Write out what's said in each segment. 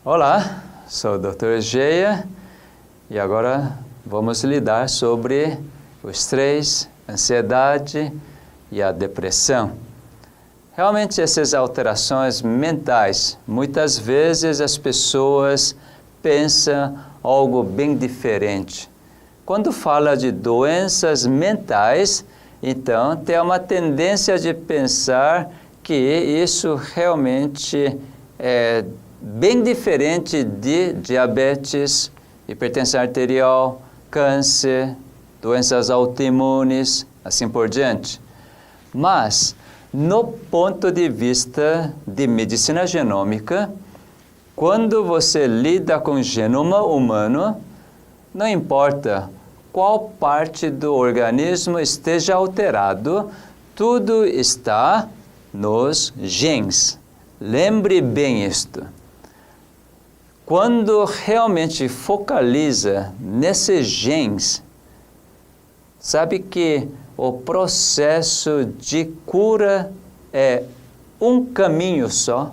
Olá, sou o Dr. Geia e agora vamos lidar sobre o estresse, a ansiedade e a depressão. Realmente essas alterações mentais, muitas vezes as pessoas pensam algo bem diferente. Quando fala de doenças mentais, então tem uma tendência de pensar que isso realmente é bem diferente de diabetes, hipertensão arterial, câncer, doenças autoimunes, assim por diante. Mas, no ponto de vista de medicina genômica, quando você lida com o genoma humano, não importa qual parte do organismo esteja alterado, tudo está nos genes. Lembre bem isto. Quando realmente focaliza nesses genes, sabe que o processo de cura é um caminho só.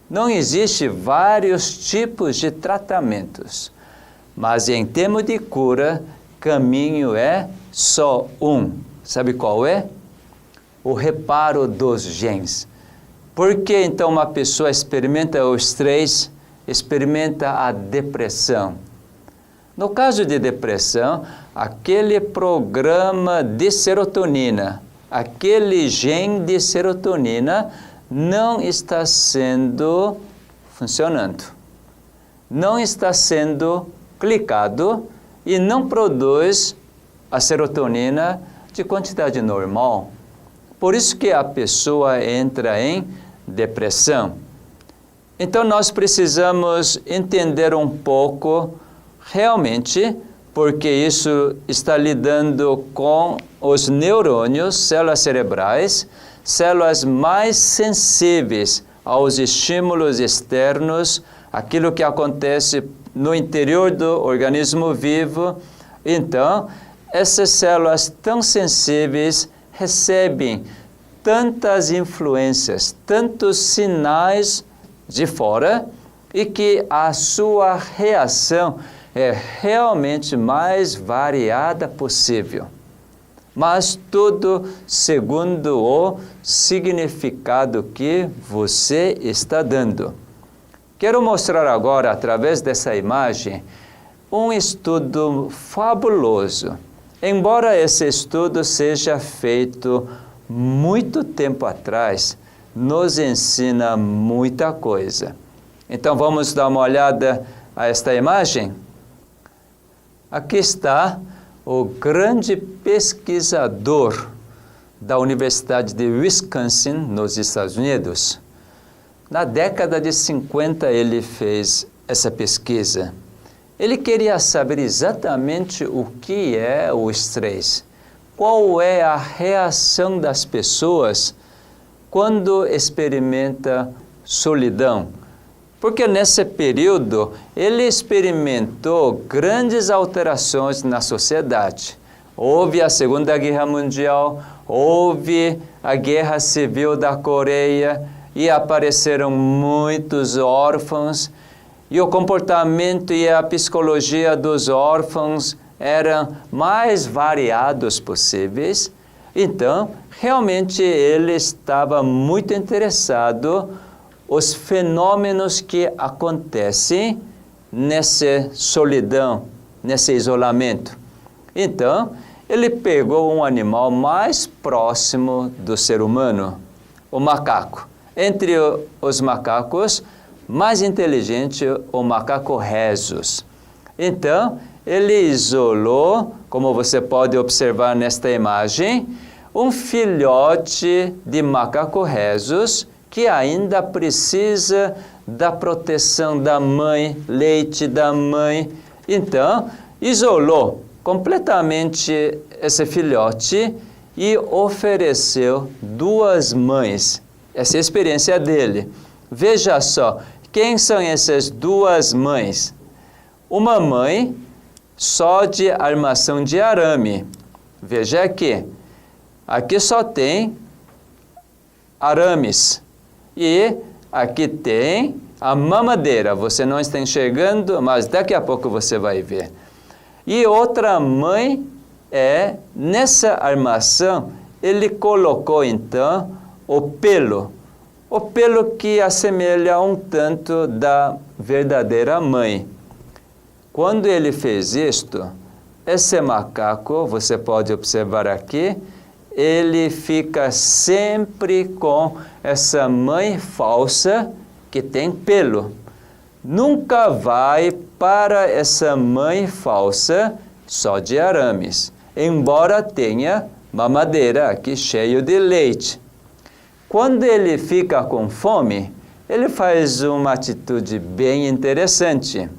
Não existe vários tipos de tratamentos, mas em termos de cura, caminho é só um. Sabe qual é? O reparo dos genes. Por que então uma pessoa experimenta o estresse, experimenta a depressão? No caso de depressão, aquele programa de serotonina, aquele gene de serotonina não está funcionando. Não está sendo clicado e não produz a serotonina de quantidade normal. Por isso que a pessoa entra em depressão. Então nós precisamos entender um pouco realmente, porque isso está lidando com os neurônios, células cerebrais, células mais sensíveis aos estímulos externos, aquilo que acontece no interior do organismo vivo. Então, essas células tão sensíveis recebem tantas influências, tantos sinais de fora, e que a sua reação é realmente mais variada possível. Mas tudo segundo o significado que você está dando. Quero mostrar agora, através dessa imagem, um estudo fabuloso. Embora esse estudo seja feito muito tempo atrás, nos ensina muita coisa. Então vamos dar uma olhada a esta imagem? Aqui está o grande pesquisador da Universidade de Wisconsin, nos Estados Unidos. Na década de 50 ele fez essa pesquisa. Ele queria saber exatamente o que é o estresse. Qual é a reação das pessoas quando experimenta solidão? Porque nesse período ele experimentou grandes alterações na sociedade. Houve a Segunda Guerra Mundial, houve a Guerra Civil da Coreia e apareceram muitos órfãos. E o comportamento e a psicologia dos órfãos eram mais variados possíveis. Então, realmente ele estava muito interessado os fenômenos que acontecem nessa solidão, nesse isolamento. Então, ele pegou um animal mais próximo do ser humano, o macaco. Entre os macacos, mais inteligente, o macaco rhesus. Então, ele isolou, como você pode observar nesta imagem, um filhote de macaco rhesus que ainda precisa da proteção da mãe, leite da mãe. Então, isolou completamente esse filhote e ofereceu 2 mães. Essa é a experiência dele. Veja só, quem são essas 2 mães? Uma mãe só de armação de arame. Veja aqui. Aqui só tem arames. E aqui tem A mamadeira, você não está enxergando, mas daqui a pouco você vai ver. E outra mãe nessa armação, ele colocou então o pelo que assemelha um tanto da verdadeira mãe. Quando ele fez isto, esse macaco, você pode observar aqui, ele fica sempre com essa mãe falsa que tem pelo. Nunca vai para essa mãe falsa só de arames, embora tenha mamadeira aqui cheio de leite. Quando ele fica com fome, ele faz uma atitude bem interessante.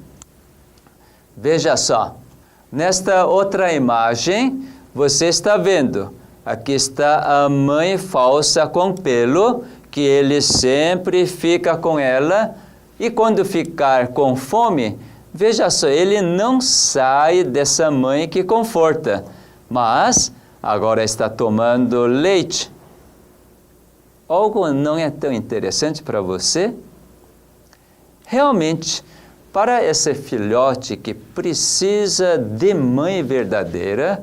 Veja só, nesta outra imagem, você está vendo, aqui está a mãe falsa com pelo, que ele sempre fica com ela, e quando ficar com fome, veja só, ele não sai dessa mãe que conforta, mas agora está tomando leite. Algo não é tão interessante para você? Realmente, para esse filhote que precisa de mãe verdadeira,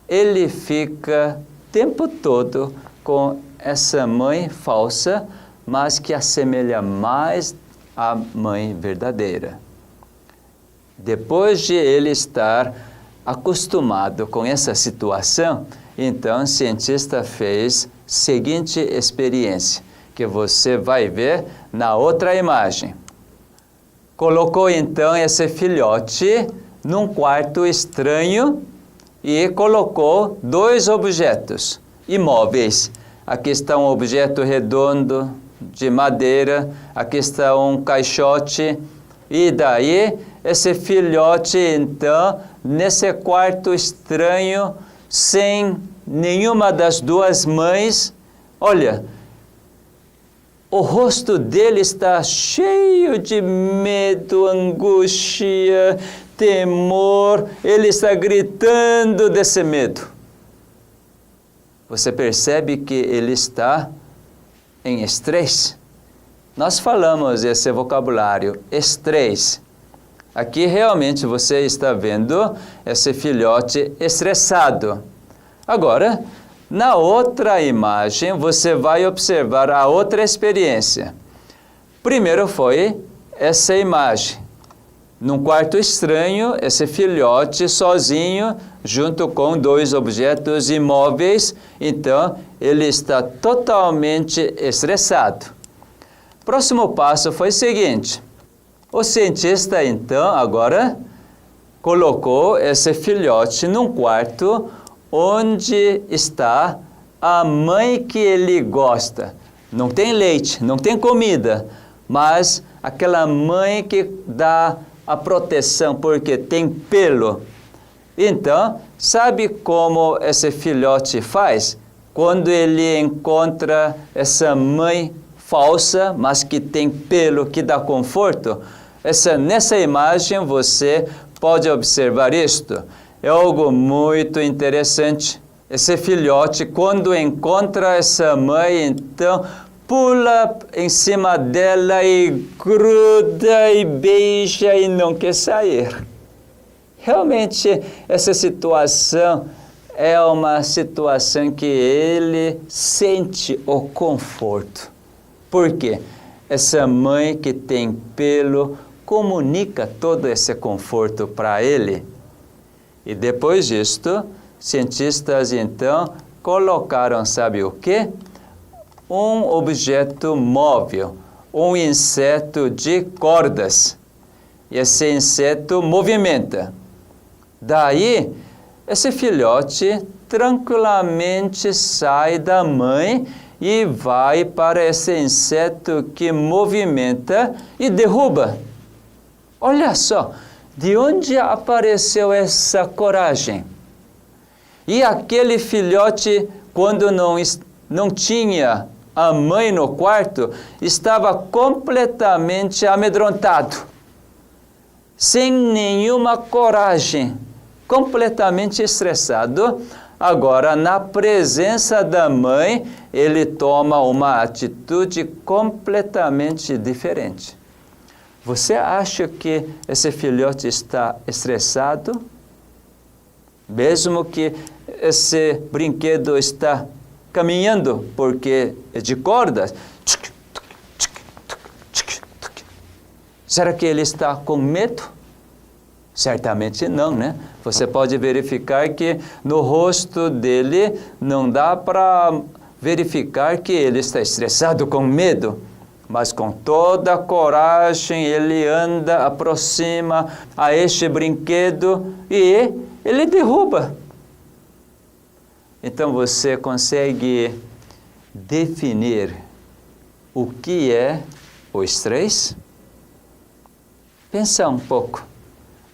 ele fica o tempo todo com essa mãe falsa, mas que assemelha mais à mãe verdadeira. Depois de ele estar acostumado com essa situação, então o cientista fez a seguinte experiência, que você vai ver na outra imagem. Colocou então esse filhote num quarto estranho e colocou dois objetos imóveis. Aqui está um objeto redondo de madeira, aqui está um caixote, e daí esse filhote então, nesse quarto estranho, sem nenhuma das duas mães, olha, o rosto dele está cheio de medo, angústia, temor, ele está gritando desse medo. Você percebe que ele está em estresse? Nós falamos esse vocabulário, estresse. Aqui realmente você está vendo esse filhote estressado. Agora, na outra imagem, você vai observar a outra experiência. Primeiro foi essa imagem. Num quarto estranho, esse filhote sozinho, junto com dois objetos imóveis, então ele está totalmente estressado. Próximo passo foi o seguinte: o cientista então agora colocou esse filhote num quarto onde está a mãe que ele gosta. Não tem leite, não tem comida, mas aquela mãe que dá a proteção porque tem pelo. Então, sabe como esse filhote faz? Quando ele encontra essa mãe falsa, mas que tem pelo, que dá conforto, nessa imagem você pode observar isto. É algo muito interessante. Esse filhote, quando encontra essa mãe, então pula em cima dela e gruda e beija e não quer sair. Realmente, essa situação é uma situação que ele sente o conforto. Por quê? Essa mãe que tem pelo comunica todo esse conforto para ele. E depois disto, cientistas então colocaram, sabe o quê? Um objeto móvel, um inseto de cordas. Esse inseto movimenta. Daí, esse filhote tranquilamente sai da mãe e vai para esse inseto que movimenta e derruba. Olha só, de onde apareceu essa coragem? E aquele filhote, quando não tinha a mãe no quarto, estava completamente amedrontado, sem nenhuma coragem, completamente estressado. Agora, na presença da mãe, ele toma uma atitude completamente diferente. Você acha que esse filhote está estressado? Mesmo que esse brinquedo está caminhando, porque é de cordas. Será que ele está com medo? Certamente não, né? Você pode verificar que no rosto dele não dá para verificar que ele está estressado, com medo. Mas com toda a coragem ele anda, aproxima a este brinquedo e ele derruba. Então você consegue definir o que é o estresse? Pensa um pouco.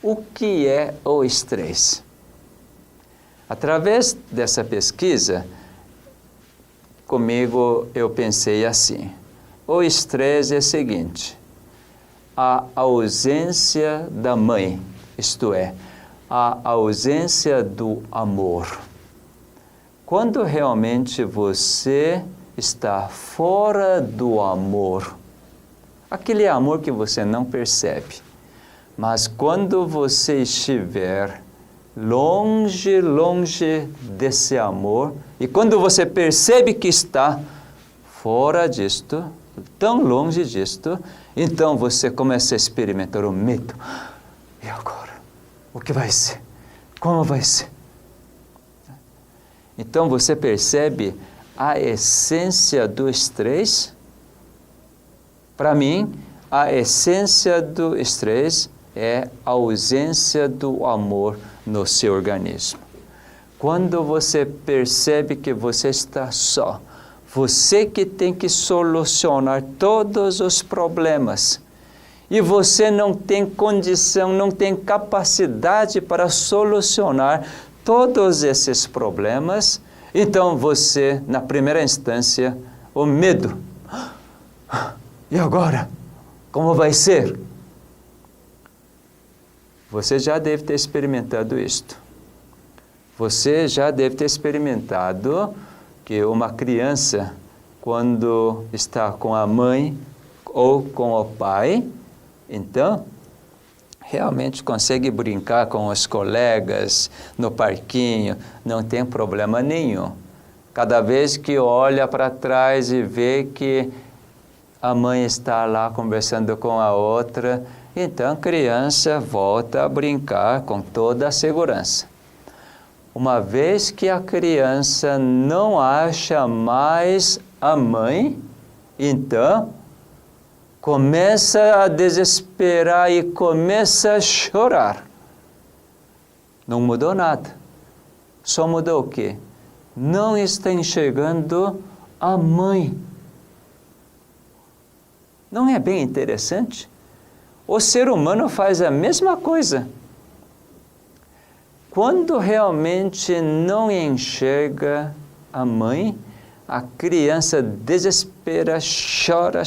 O que é o estresse? Através dessa pesquisa, comigo eu pensei assim. O estresse é o seguinte: a ausência da mãe, isto é, a ausência do amor. Quando realmente você está fora do amor, aquele amor que você não percebe, mas quando você estiver longe desse amor, e quando você percebe que está fora disto, tão longe disto, então você começa a experimentar o medo. E agora? O que vai ser? Como vai ser? Então você percebe a essência do estresse? Para mim, a essência do estresse é a ausência do amor no seu organismo. Quando você percebe que você está só, você que tem que solucionar todos os problemas, e você não tem condição, não tem capacidade para solucionar todos esses problemas, então você, na primeira instância, o medo. E agora? Como vai ser? Você já deve ter experimentado isto. Você já deve ter experimentado que uma criança, quando está com a mãe ou com o pai, então, realmente consegue brincar com os colegas no parquinho, não tem problema nenhum. Cada vez que olha para trás e vê que a mãe está lá conversando com a outra, então a criança volta a brincar com toda a segurança. Uma vez que a criança não acha mais a mãe, então começa a desesperar e começa a chorar. Não mudou nada. Só mudou o quê? Não está enxergando a mãe. Não é bem interessante? O ser humano faz a mesma coisa. Quando realmente não enxerga a mãe, a criança desespera, chora.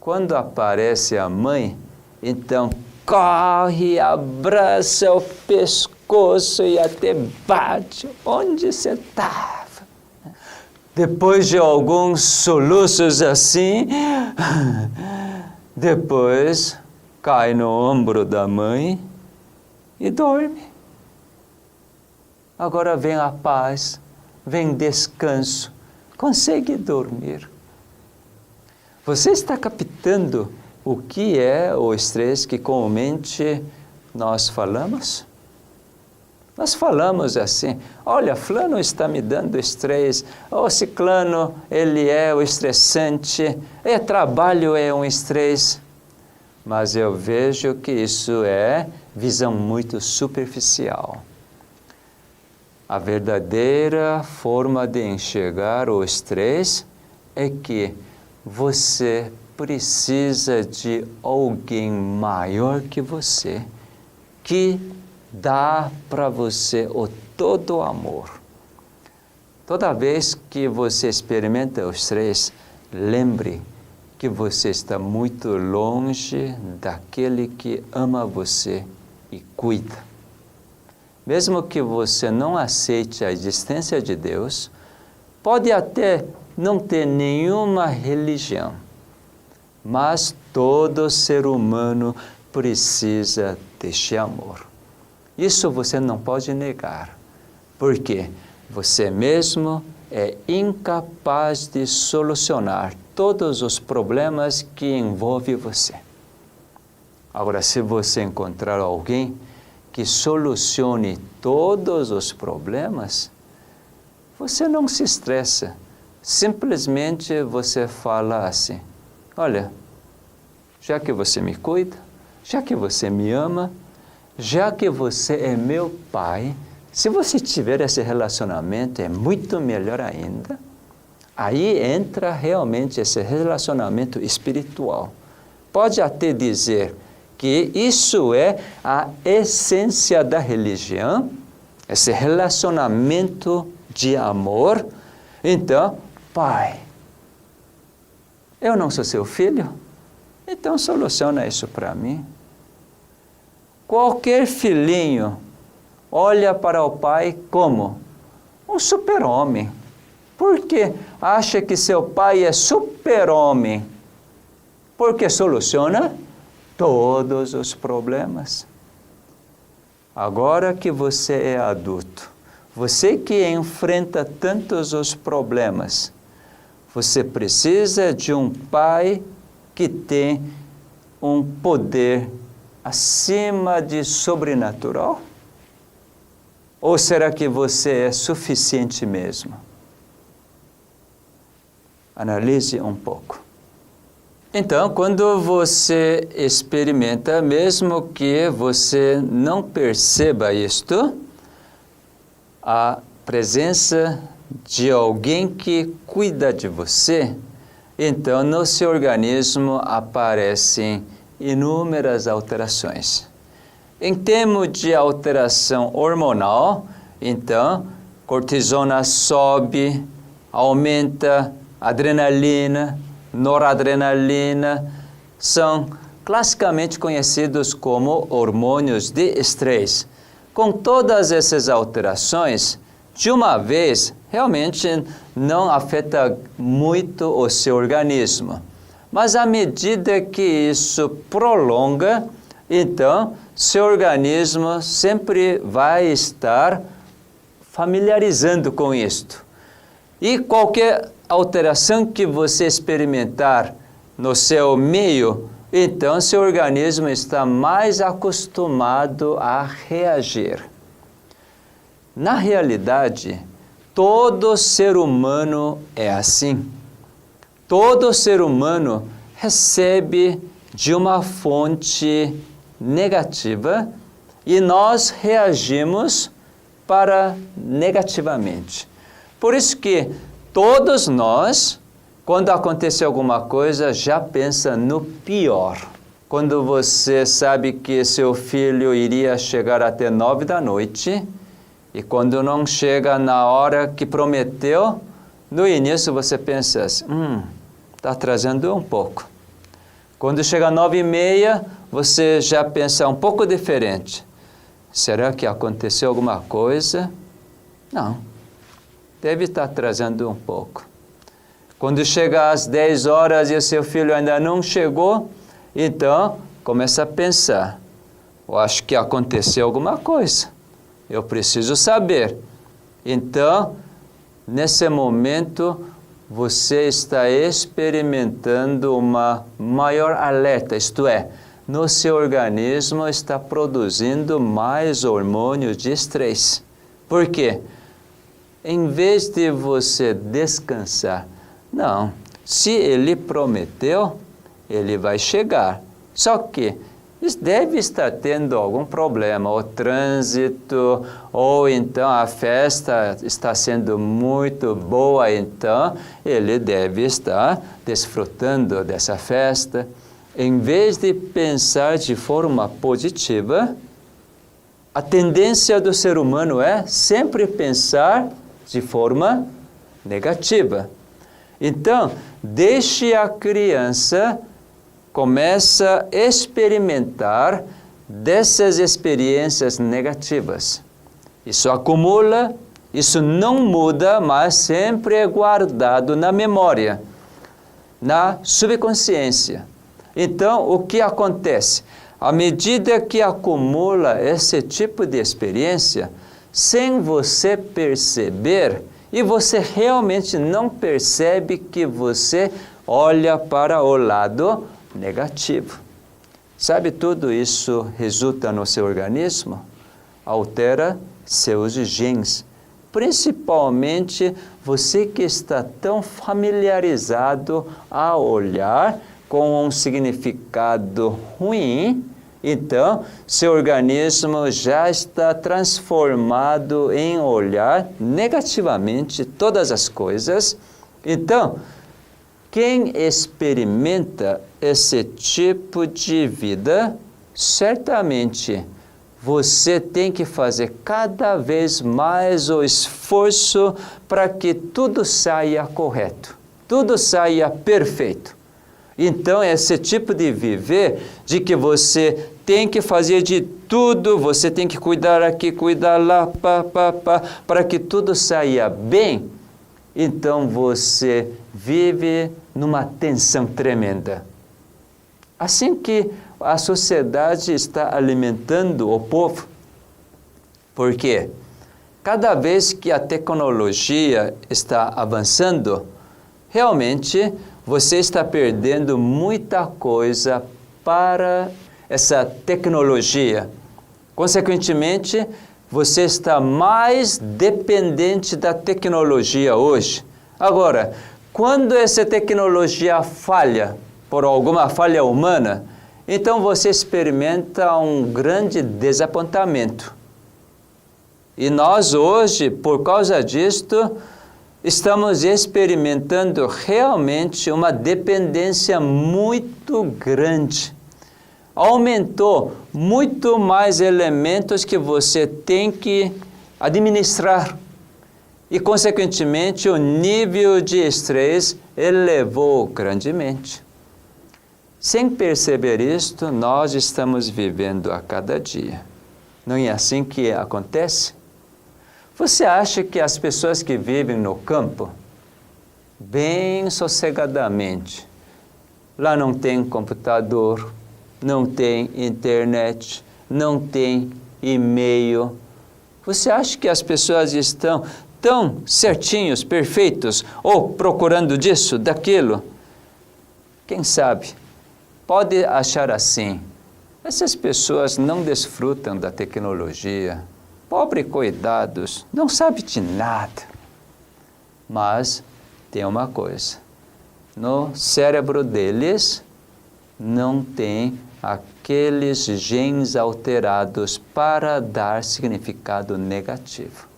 Quando aparece a mãe, então corre, abraça o pescoço e até bate. Onde você estava? Depois de alguns soluços assim, depois cai no ombro da mãe e dorme. Agora vem a paz, vem descanso, consegue dormir. Você está captando o que é o estresse que comumente nós falamos? Nós falamos assim: olha, fulano está me dando estresse, o ciclano, ele é o estressante, trabalho é um estresse. Mas eu vejo que isso é visão muito superficial. A verdadeira forma de enxergar o estresse é que você precisa de alguém maior que você, que dá para você o todo o amor. Toda vez que você experimenta o estresse, lembre que você está muito longe daquele que ama você e cuida. Mesmo que você não aceite a existência de Deus, pode até não ter nenhuma religião, mas todo ser humano precisa deste amor. Isso você não pode negar, porque você mesmo é incapaz de solucionar todos os problemas que envolvem você. Agora, se você encontrar alguém que solucione todos os problemas, você não se estressa. Simplesmente você fala assim: olha, já que você me cuida, já que você me ama, já que você é meu pai, se você tiver esse relacionamento, é muito melhor ainda. Aí entra realmente esse relacionamento espiritual. Pode até dizer que isso é a essência da religião, esse relacionamento de amor. Então, pai, eu não sou seu filho? Então soluciona isso para mim. Qualquer filhinho olha para o pai como um super-homem. Porque acha que seu pai é super-homem, porque soluciona todos os problemas. Agora que você é adulto, você que enfrenta tantos os problemas, você precisa de um pai que tem um poder acima de sobrenatural? Ou será que você é suficiente mesmo? Analise um pouco. Então, quando você experimenta, mesmo que você não perceba isto, a presença de alguém que cuida de você, então no seu organismo aparecem inúmeras alterações. Em termos de alteração hormonal, então, cortisona sobe, aumenta adrenalina, noradrenalina, são classicamente conhecidos como hormônios de estresse. Com todas essas alterações, de uma vez, realmente não afeta muito o seu organismo. Mas à medida que isso prolonga, então, seu organismo sempre vai estar familiarizando com isto. E qualquer alteração que você experimentar no seu meio, então seu organismo está mais acostumado a reagir. Na realidade, todo ser humano é assim. Todo ser humano recebe de uma fonte negativa e nós reagimos para negativamente. Por isso que todos nós, quando acontece alguma coisa, já pensa no pior. Quando você sabe que seu filho iria chegar até 9 da noite, e quando não chega na hora que prometeu, no início você pensa assim, está atrasando um pouco. Quando chega 9h30, você já pensa um pouco diferente. Será que aconteceu alguma coisa? Não. Deve estar atrasando um pouco. Quando chega às 10 horas e o seu filho ainda não chegou, então começa a pensar, eu acho que aconteceu alguma coisa, eu preciso saber. Então, nesse momento, você está experimentando uma maior alerta, isto é, no seu organismo está produzindo mais hormônios de estresse. Por quê? Em vez de você descansar, não, se ele prometeu, ele vai chegar. Só que deve estar tendo algum problema, o trânsito, ou então a festa está sendo muito boa, então ele deve estar desfrutando dessa festa. Em vez de pensar de forma positiva, a tendência do ser humano é sempre pensar de forma negativa. Então, deixe a criança começa a experimentar dessas experiências negativas. Isso acumula, isso não muda, mas sempre é guardado na memória, na subconsciência. Então, o que acontece? À medida que acumula esse tipo de experiência, sem você perceber, e você realmente não percebe que você olha para o lado negativo. Sabe, tudo isso resulta no seu organismo, altera seus genes. Principalmente você que está tão familiarizado a olhar com um significado ruim, então seu organismo já está transformado em olhar negativamente todas as coisas. Então, quem experimenta esse tipo de vida, certamente você tem que fazer cada vez mais o esforço para que tudo saia correto, tudo saia perfeito. Então, esse tipo de viver, de que você tem que fazer de tudo, você tem que cuidar aqui, cuidar lá, para que tudo saia bem, então você vive numa tensão tremenda. Assim que a sociedade está alimentando o povo. Por quê? Cada vez que a tecnologia está avançando, realmente você está perdendo muita coisa para essa tecnologia. Consequentemente, você está mais dependente da tecnologia hoje. Agora, quando essa tecnologia falha, por alguma falha humana, então você experimenta um grande desapontamento. E nós hoje, por causa disto, estamos experimentando realmente uma dependência muito grande. Aumentou muito mais elementos que você tem que administrar. E, consequentemente, o nível de estresse elevou grandemente. Sem perceber isto, nós estamos vivendo a cada dia. Não é assim que acontece? Você acha que as pessoas que vivem no campo, bem sossegadamente, lá não tem computador, não tem internet, não tem e-mail, você acha que as pessoas estão tão certinhos, perfeitos, ou procurando disso, daquilo? Quem sabe? Pode achar assim, essas pessoas não desfrutam da tecnologia, pobre coitados, não sabe de nada. Mas tem uma coisa, no cérebro deles não tem aqueles genes alterados para dar significado negativo.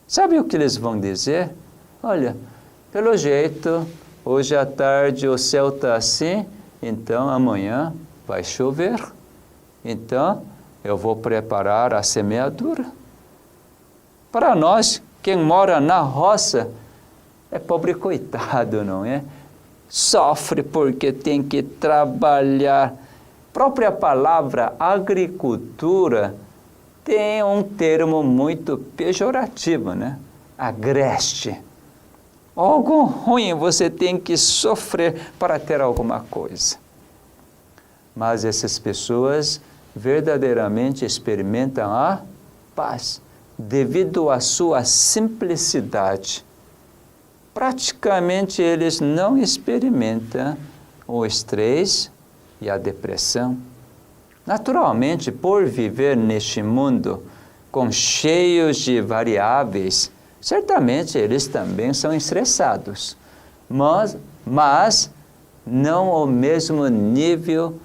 Sabe o que eles vão dizer? Olha, pelo jeito, hoje à tarde o céu está assim, então amanhã vai chover. Então, eu vou preparar a semeadura. Para nós, quem mora na roça, é pobre coitado, não é? Sofre porque tem que trabalhar. A própria palavra agricultura tem um termo muito pejorativo, né? Agreste. Algo ruim, você tem que sofrer para ter alguma coisa. Mas essas pessoas verdadeiramente experimentam a paz, devido à sua simplicidade. Praticamente eles não experimentam o estresse e a depressão. Naturalmente, por viver neste mundo com cheios de variáveis, certamente eles também são estressados, mas não ao mesmo nível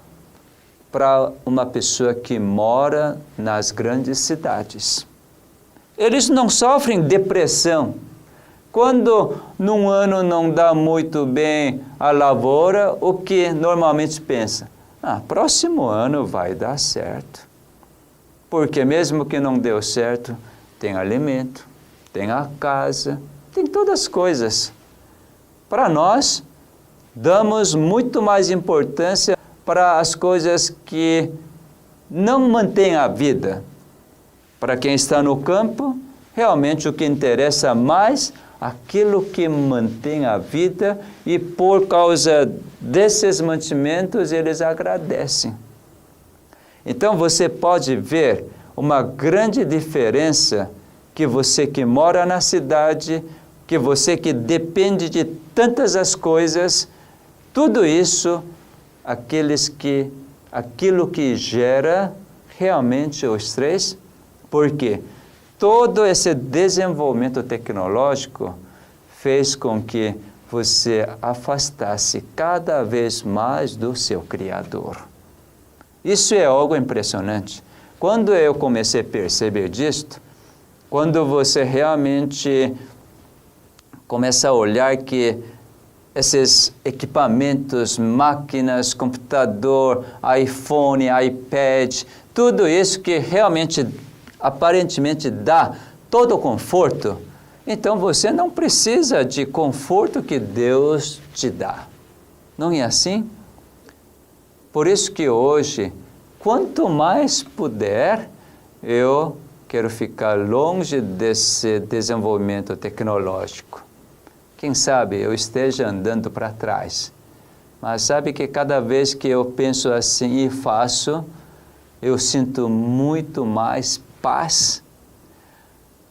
para uma pessoa que mora nas grandes cidades. Eles não sofrem depressão. Quando num ano não dá muito bem a lavoura, o que normalmente pensa? Próximo ano vai dar certo. Porque mesmo que não deu certo, tem alimento, tem a casa, tem todas as coisas. Para nós, damos muito mais importância para as coisas que não mantêm a vida. Para quem está no campo, realmente o que interessa mais aquilo que mantém a vida, e por causa desses mantimentos eles agradecem. Então você pode ver uma grande diferença, que você que mora na cidade, que você que depende de tantas as coisas, tudo isso, aquilo que gera realmente o estresse. Por quê? Todo esse desenvolvimento tecnológico fez com que você afastasse cada vez mais do seu Criador. Isso é algo impressionante. Quando eu comecei a perceber disto, quando você realmente começa a olhar que esses equipamentos, máquinas, computador, iPhone, iPad, tudo isso que realmente, aparentemente dá todo o conforto, então você não precisa de conforto que Deus te dá. Não é assim? Por isso que hoje, quanto mais puder, eu quero ficar longe desse desenvolvimento tecnológico. Quem sabe eu esteja andando para trás. Mas sabe que cada vez que eu penso assim e faço, eu sinto muito mais paz.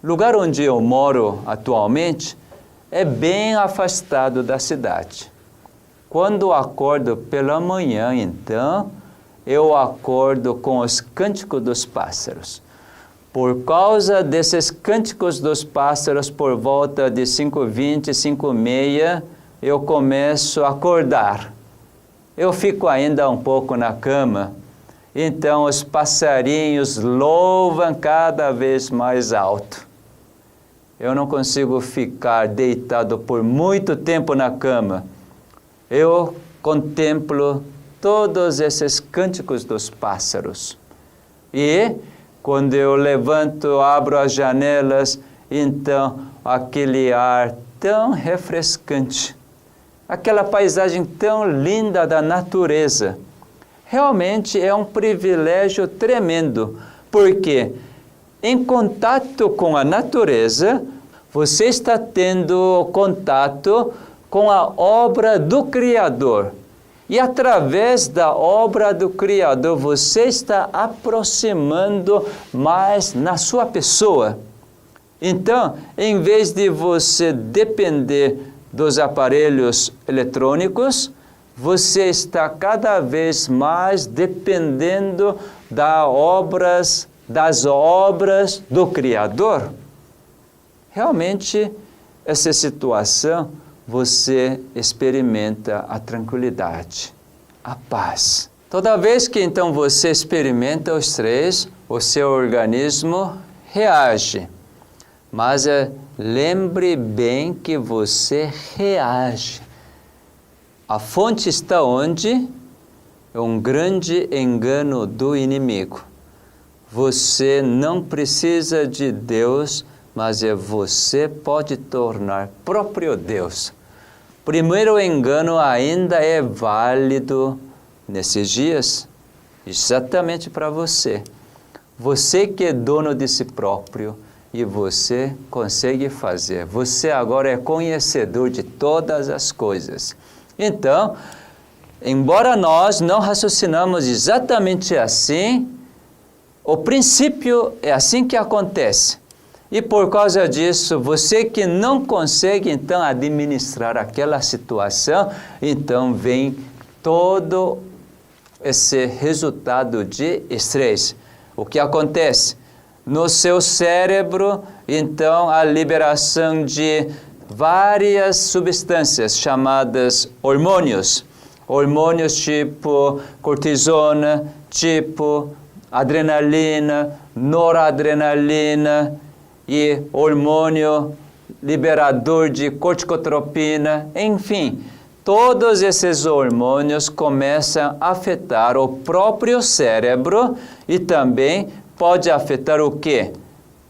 O lugar onde eu moro atualmente é bem afastado da cidade. Quando acordo pela manhã, então, eu acordo com os cânticos dos pássaros. Por causa desses cânticos dos pássaros, por volta de 5h20, 5h30, eu começo a acordar. Eu fico ainda um pouco na cama, então os passarinhos louvam cada vez mais alto. Eu não consigo ficar deitado por muito tempo na cama. Eu contemplo todos esses cânticos dos pássaros. E quando eu levanto, abro as janelas, então aquele ar tão refrescante, aquela paisagem tão linda da natureza, realmente é um privilégio tremendo, porque em contato com a natureza, você está tendo contato com a obra do Criador. E através da obra do Criador, você está aproximando mais na sua pessoa. Então, em vez de você depender dos aparelhos eletrônicos, você está cada vez mais dependendo das obras do Criador. Realmente, essa situação, você experimenta a tranquilidade, a paz. Toda vez que então você experimenta o estresse, o seu organismo reage. Mas lembre bem que você reage. A fonte está onde? É um grande engano do inimigo. Você não precisa de Deus, mas você pode tornar próprio Deus. Primeiro engano ainda é válido nesses dias, exatamente para você. Você que é dono de si próprio e você consegue fazer. Você agora é conhecedor de todas as coisas. Então, embora nós não raciocinamos exatamente assim, o princípio é assim que acontece. E por causa disso, você que não consegue então administrar aquela situação, então vem todo esse resultado de estresse. O que acontece? No seu cérebro, então, a liberação de várias substâncias chamadas hormônios. Hormônios tipo cortisona, tipo adrenalina, noradrenalina, e hormônio liberador de corticotropina, enfim, todos esses hormônios começam a afetar o próprio cérebro e também pode afetar o quê?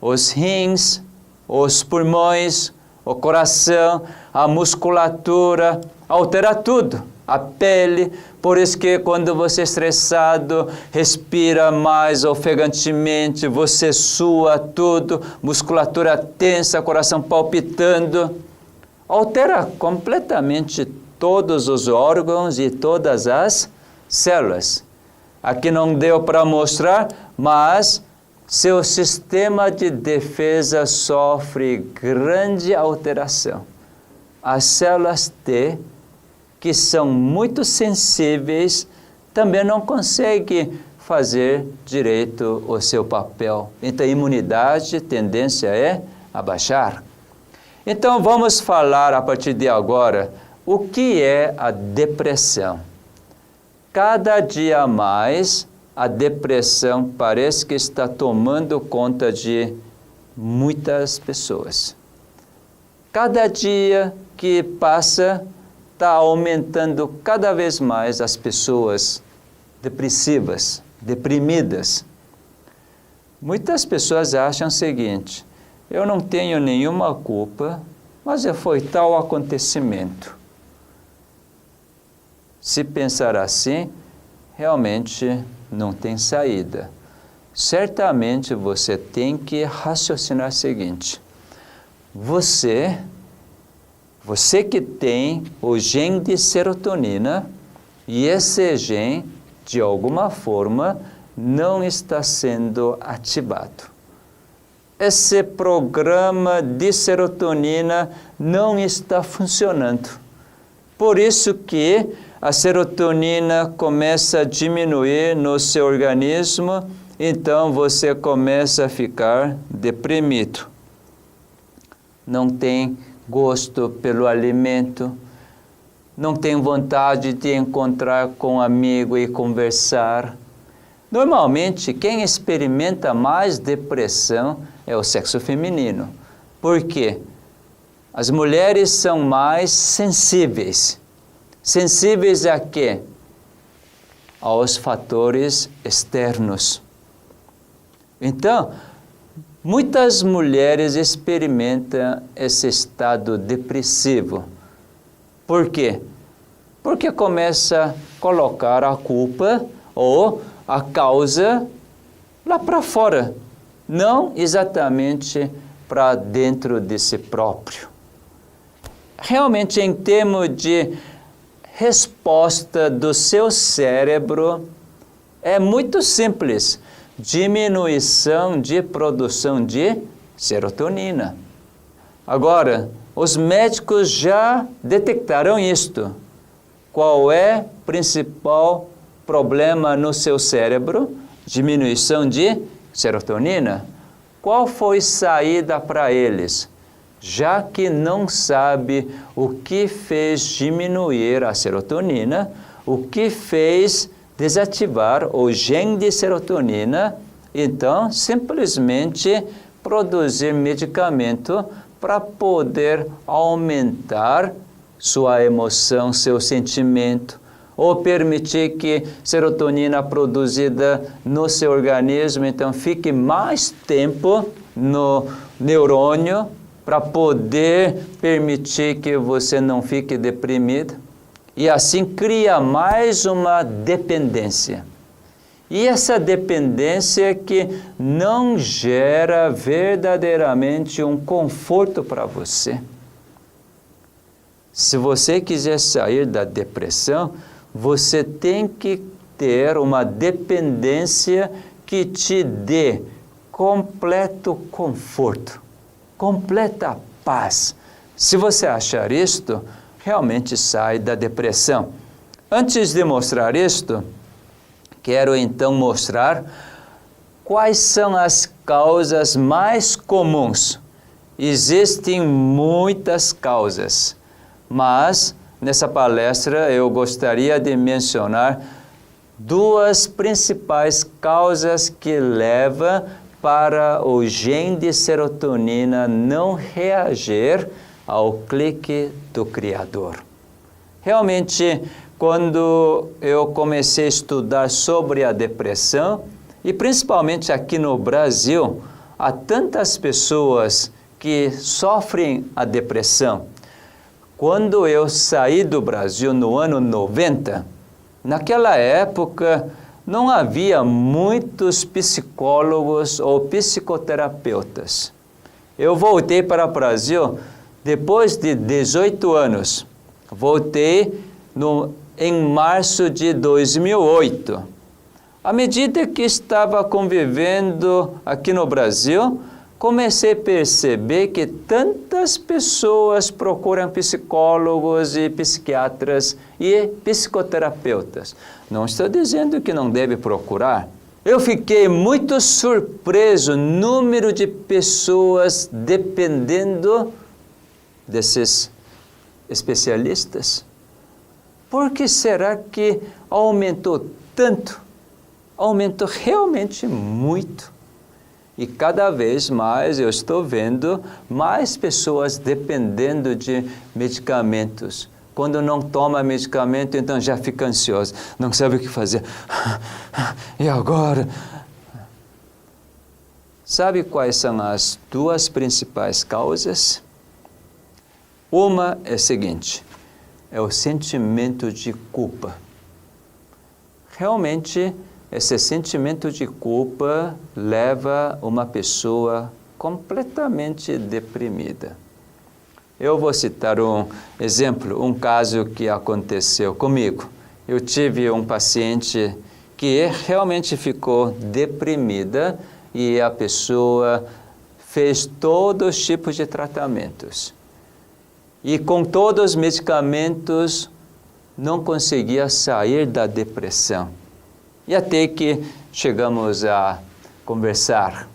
Os rins, os pulmões, o coração, a musculatura, altera tudo, a pele. Por isso que quando você é estressado, respira mais ofegantemente, você sua tudo, musculatura tensa, coração palpitando. altera completamente todos os órgãos e todas as células. Aqui não deu para mostrar, mas seu sistema de defesa sofre grande alteração. As células T, que são muito sensíveis, também não conseguem fazer direito o seu papel. Então, a imunidade, tendência é a baixar. Então, vamos falar a partir de agora o que é a depressão. Cada dia mais, a depressão parece que está tomando conta de muitas pessoas. Cada dia que passa, está aumentando cada vez mais as pessoas depressivas, deprimidas. Muitas pessoas acham o seguinte: eu não tenho nenhuma culpa, mas foi tal acontecimento. Se pensar assim, realmente não tem saída. Certamente você tem que raciocinar o seguinte: você que tem o gene de serotonina, e esse gene, de alguma forma, não está sendo ativado. Esse programa de serotonina não está funcionando. Por isso que a serotonina começa a diminuir no seu organismo, então você começa a ficar deprimido. Não tem gosto pelo alimento, não tem vontade de encontrar com um amigo e conversar. Normalmente, quem experimenta mais depressão é o sexo feminino. Por quê? As mulheres são mais sensíveis. Sensíveis a quê? Aos fatores externos. Então, muitas mulheres experimentam esse estado depressivo. Por quê? Porque começa a colocar a culpa ou a causa lá para fora, não exatamente para dentro de si próprio. Realmente, em termos de resposta do seu cérebro, é muito simples: diminuição de produção de serotonina. Agora, os médicos já detectaram isto. Qual é o principal problema no seu cérebro? Diminuição de serotonina. Qual foi a saída para eles? Já que não sabe o que fez diminuir a serotonina, o que fez desativar o gene de serotonina, então simplesmente produzir medicamento para poder aumentar sua emoção, seu sentimento, ou permitir que serotonina produzida no seu organismo, então fique mais tempo no neurônio, para poder permitir que você não fique deprimido, e assim cria mais uma dependência. E essa dependência que não gera verdadeiramente um conforto para você. Se você quiser sair da depressão, você tem que ter uma dependência que te dê completo conforto, completa paz. Se você achar isto, realmente sai da depressão. Antes de mostrar isto, quero então mostrar quais são as causas mais comuns. Existem muitas causas, mas nessa palestra eu gostaria de mencionar duas principais causas que levam para o gene de serotonina não reagir ao clique do Criador. Realmente, quando eu comecei a estudar sobre a depressão, e principalmente aqui no Brasil, há tantas pessoas que sofrem a depressão. Quando eu saí do Brasil no ano 90, naquela época não havia muitos psicólogos ou psicoterapeutas. Eu voltei para o Brasil Depois de 18 anos, voltei em março de 2008. À medida que estava convivendo aqui no Brasil, comecei a perceber que tantas pessoas procuram psicólogos e psiquiatras e psicoterapeutas. Não estou dizendo que não deve procurar. Eu fiquei muito surpreso no número de pessoas dependendo desses especialistas. Por que será que aumentou tanto? Aumentou realmente muito. E cada vez mais eu estou vendo mais pessoas dependendo de medicamentos. Quando não toma medicamento, então já fica ansioso, não sabe o que fazer. E agora? Sabe quais são as duas principais causas? Uma é a seguinte, é o sentimento de culpa. Realmente, esse sentimento de culpa leva uma pessoa completamente deprimida. Eu vou citar um exemplo, um caso que aconteceu comigo. Eu tive um paciente que realmente ficou deprimida e a pessoa fez todos os tipos de tratamentos. E com todos os medicamentos não conseguia sair da depressão. E até que chegamos a conversar.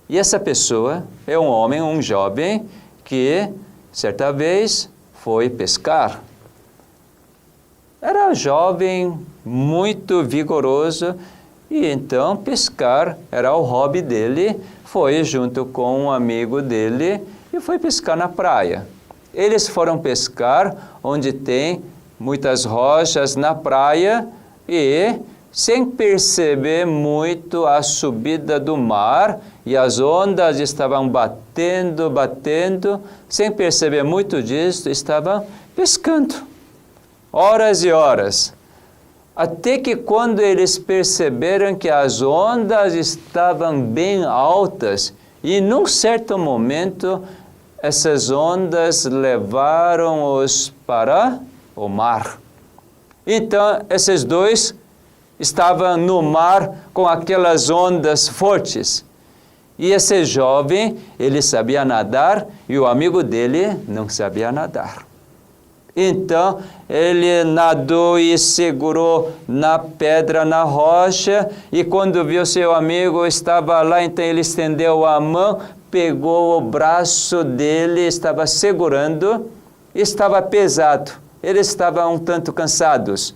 E essa pessoa é um homem, um jovem, que certa vez foi pescar. Era jovem, muito vigoroso, e então pescar era o hobby dele. Foi junto com um amigo dele e foi pescar na praia. Eles foram pescar onde tem muitas rochas na praia e sem perceber muito a subida do mar e as ondas estavam batendo, sem perceber muito disso, estavam pescando, horas e horas. Até que quando eles perceberam que as ondas estavam bem altas e num certo momento essas ondas levaram-os para o mar. Então esses dois estavam no mar com aquelas ondas fortes. E esse jovem, ele sabia nadar e o amigo dele não sabia nadar. Então, ele nadou e segurou na pedra, na rocha, e quando viu seu amigo estava lá, então ele estendeu a mão, pegou o braço dele, estava segurando, estava pesado. Eles estavam um tanto cansados.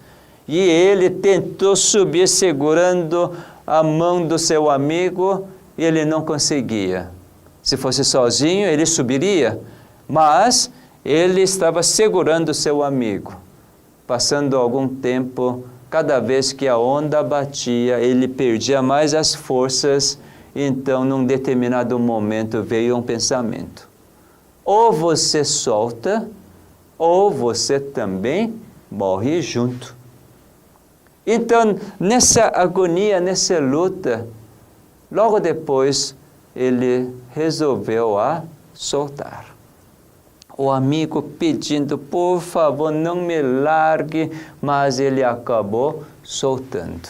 E ele tentou subir segurando a mão do seu amigo e ele não conseguia. Se fosse sozinho, ele subiria, mas ele estava segurando seu amigo. Passando algum tempo, cada vez que a onda batia, ele perdia mais as forças. Então, num determinado momento, veio um pensamento. Ou você solta, ou você também morre junto. Então, nessa agonia, nessa luta, logo depois, ele resolveu soltar. O amigo pedindo, por favor, não me largue, mas ele acabou soltando.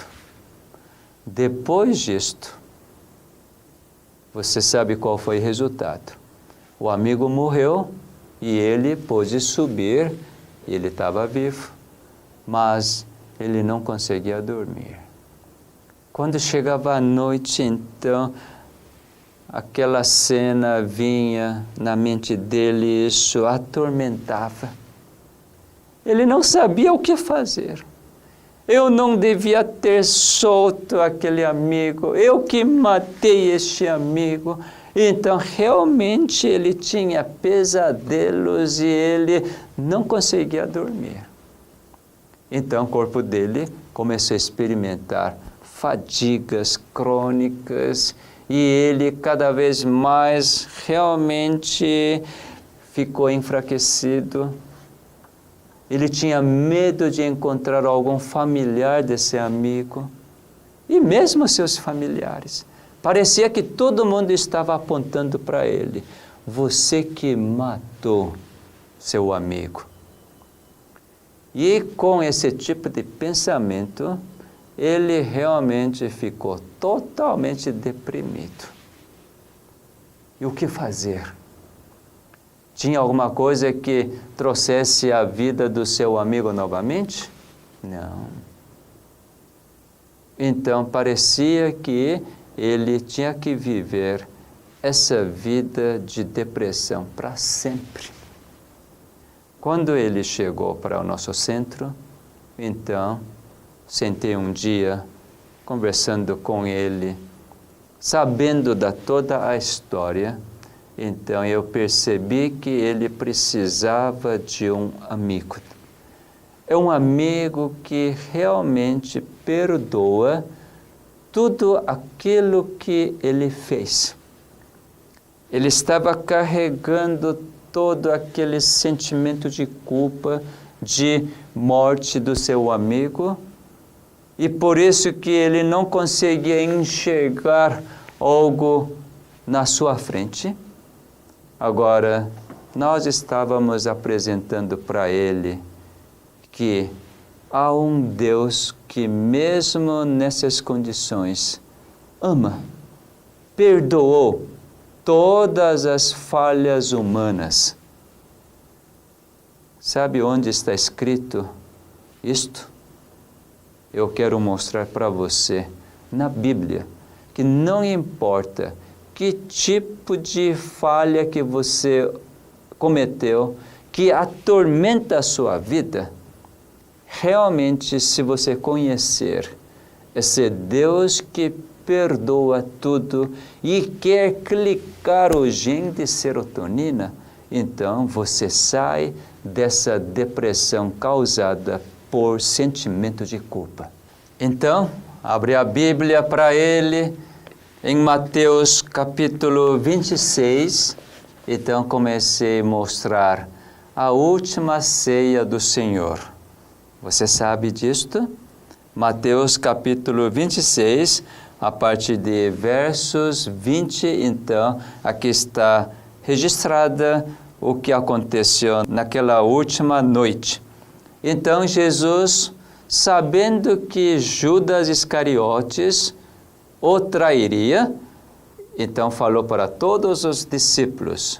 Depois disto, você sabe qual foi o resultado. O amigo morreu e ele pôde subir, ele estava vivo, mas ele não conseguia dormir. Quando chegava a noite, então, aquela cena vinha na mente dele, isso atormentava. Ele não sabia o que fazer. Eu não devia ter solto aquele amigo, eu que matei este amigo. Então, realmente, ele tinha pesadelos e ele não conseguia dormir. Então, o corpo dele começou a experimentar fadigas crônicas e ele cada vez mais realmente ficou enfraquecido. Ele tinha medo de encontrar algum familiar desse amigo e mesmo seus familiares. Parecia que todo mundo estava apontando para ele. você que matou seu amigo. E com esse tipo de pensamento, ele realmente ficou totalmente deprimido. E o que fazer? Tinha alguma coisa que trouxesse a vida do seu amigo novamente? Não. Então parecia que ele tinha que viver essa vida de depressão para sempre. Quando ele chegou para o nosso centro, então sentei um dia conversando com ele, sabendo da toda a história. Então eu percebi que ele precisava de um amigo. É um amigo que realmente perdoa tudo aquilo que ele fez. Ele estava carregando todo aquele sentimento de culpa, de morte do seu amigo, e por isso que ele não conseguia enxergar algo na sua frente. Agora, nós estávamos apresentando para ele que há um Deus que mesmo nessas condições ama, perdoou todas as falhas humanas. Sabe onde está escrito isto? Eu quero mostrar para você na Bíblia que não importa que tipo de falha que você cometeu, que atormenta a sua vida, realmente, se você conhecer esse Deus que perdoa tudo e quer clicar o gene de serotonina, então você sai dessa depressão causada por sentimento de culpa. Então, abre a Bíblia para ele em Mateus capítulo 26. Então comecei a mostrar a última ceia do Senhor. Você sabe disto? Mateus capítulo 26, a partir de versos 20, então, aqui está registrada o que aconteceu naquela última noite. Então Jesus, sabendo que Judas Iscariotes o trairia, então falou para todos os discípulos: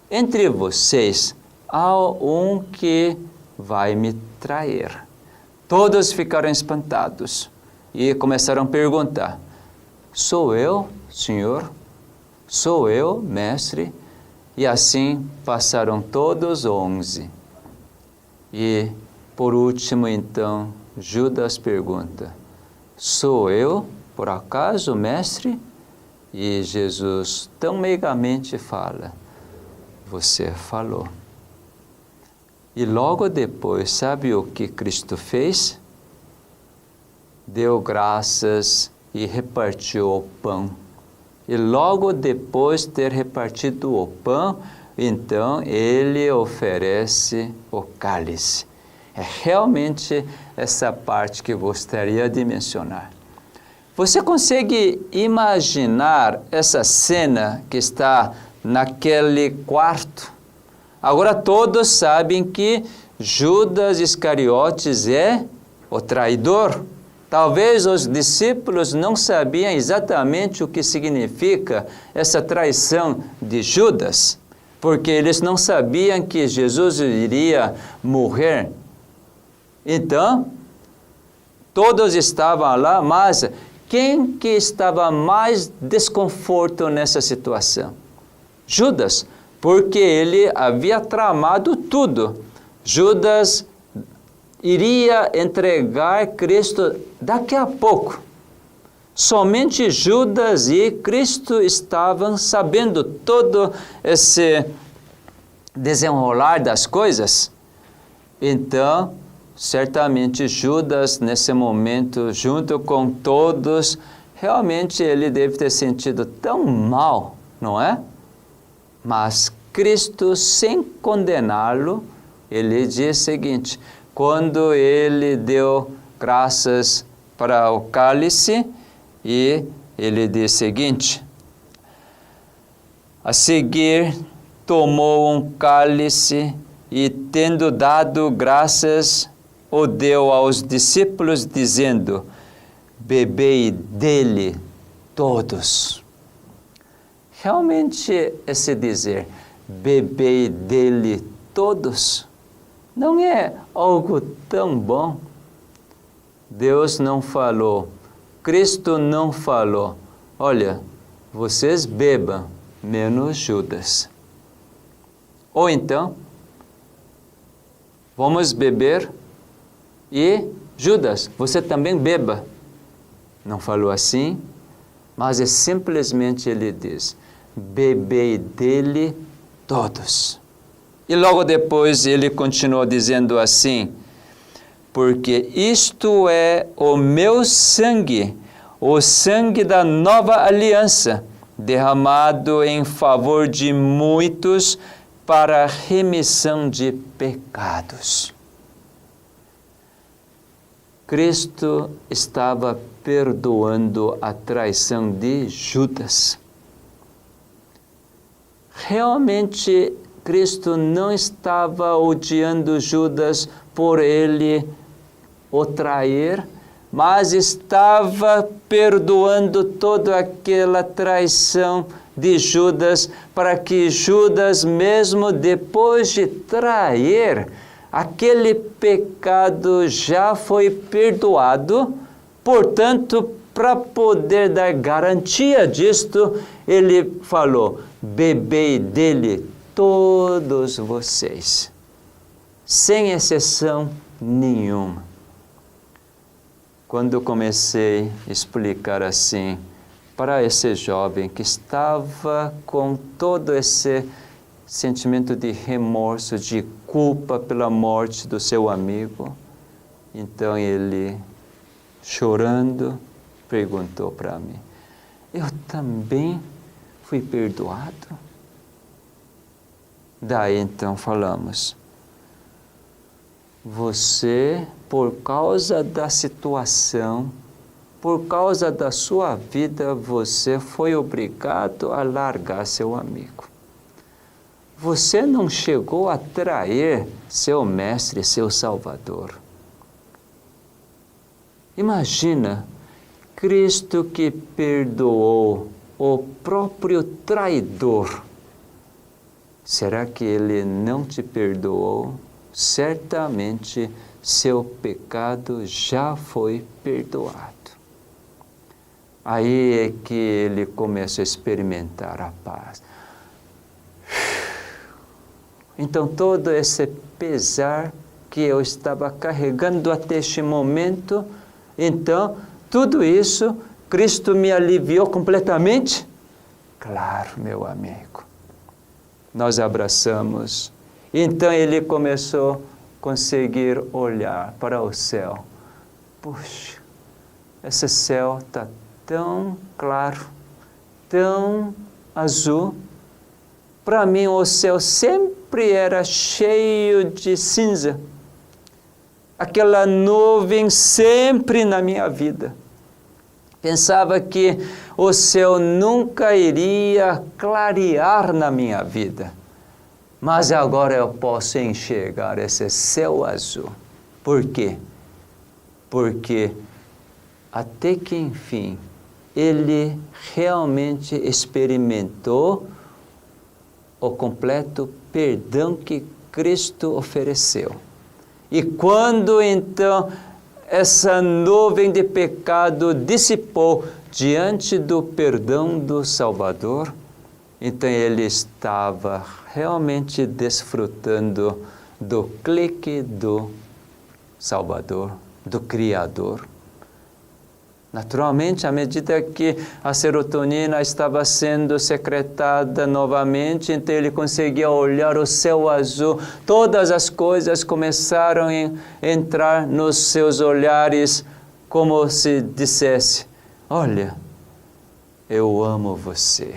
entre vocês há um que vai me trair. Todos ficaram espantados e começaram a perguntar: sou eu, Senhor? Sou eu, Mestre? E assim passaram todos 11. E por último, então, Judas pergunta: sou eu, por acaso, Mestre? E Jesus tão meigamente fala: você falou. E logo depois, sabe o que Cristo fez? Deu graças e repartiu o pão. E logo depois de ter repartido o pão, então ele oferece o cálice. É realmente essa parte que eu gostaria de mencionar. Você consegue imaginar essa cena que está naquele quarto? Agora todos sabem que Judas Iscariotes é o traidor. Talvez os discípulos não sabiam exatamente o que significa essa traição de Judas, porque eles não sabiam que Jesus iria morrer. Então, todos estavam lá, mas quem que estava mais desconforto nessa situação? Judas, porque ele havia tramado tudo. Judas iria entregar Cristo daqui a pouco. Somente Judas e Cristo estavam sabendo todo esse desenrolar das coisas. Então, certamente Judas, nesse momento, junto com todos, realmente ele deve ter sentido tão mal, não é? Mas Cristo, sem condená-lo, ele diz o seguinte: quando ele deu graças para o cálice, e ele diz o seguinte: A seguir, tomou um cálice e, tendo dado graças, o deu aos discípulos, dizendo: bebei dele todos. Realmente, esse dizer, bebei dele todos, não é algo tão bom? Deus não falou, Cristo não falou, olha, vocês bebam, menos Judas. Ou então, vamos beber e Judas, você também beba. Não falou assim, mas é simplesmente ele diz, bebei dele todos. E logo depois ele continuou dizendo assim, porque isto é o meu sangue, o sangue da nova aliança, derramado em favor de muitos para a remissão de pecados. Cristo estava perdoando a traição de Judas. Realmente, Cristo não estava odiando Judas por ele o trair, mas estava perdoando toda aquela traição de Judas, para que Judas, mesmo depois de trair, aquele pecado já foi perdoado. Portanto, para poder dar garantia disto, ele falou, bebei dele todos vocês, sem exceção nenhuma. Quando eu comecei a explicar assim para esse jovem que estava com todo esse sentimento de remorso, de culpa pela morte do seu amigo, então ele, chorando, perguntou para mim, eu também fui perdoado? Daí então falamos, você, por causa da situação, por causa da sua vida, você foi obrigado a largar seu amigo. Você não chegou a trair seu mestre, seu Salvador. Imagina, Cristo que perdoou o próprio traidor. Será que ele não te perdoou? Certamente seu pecado já foi perdoado. Aí é que ele começa a experimentar a paz. Então todo esse pesar que eu estava carregando até este momento, então tudo isso Cristo me aliviou completamente? Claro, meu amigo. Nós abraçamos. Então ele começou a conseguir olhar para o céu. Puxa, esse céu está tão claro, tão azul. Para mim o céu sempre era cheio de cinza. Aquela nuvem sempre na minha vida. Pensava que o céu nunca iria clarear na minha vida. Mas agora eu posso enxergar esse céu azul. Por quê? Porque até que enfim, ele realmente experimentou o completo perdão que Cristo ofereceu. E quando então essa nuvem de pecado dissipou diante do perdão do Salvador, então ele estava realmente desfrutando do clique do Salvador, do Criador. Naturalmente, à medida que a serotonina estava sendo secretada novamente, então ele conseguia olhar o céu azul. Todas as coisas começaram a entrar nos seus olhares, como se dissesse, olha, eu amo você,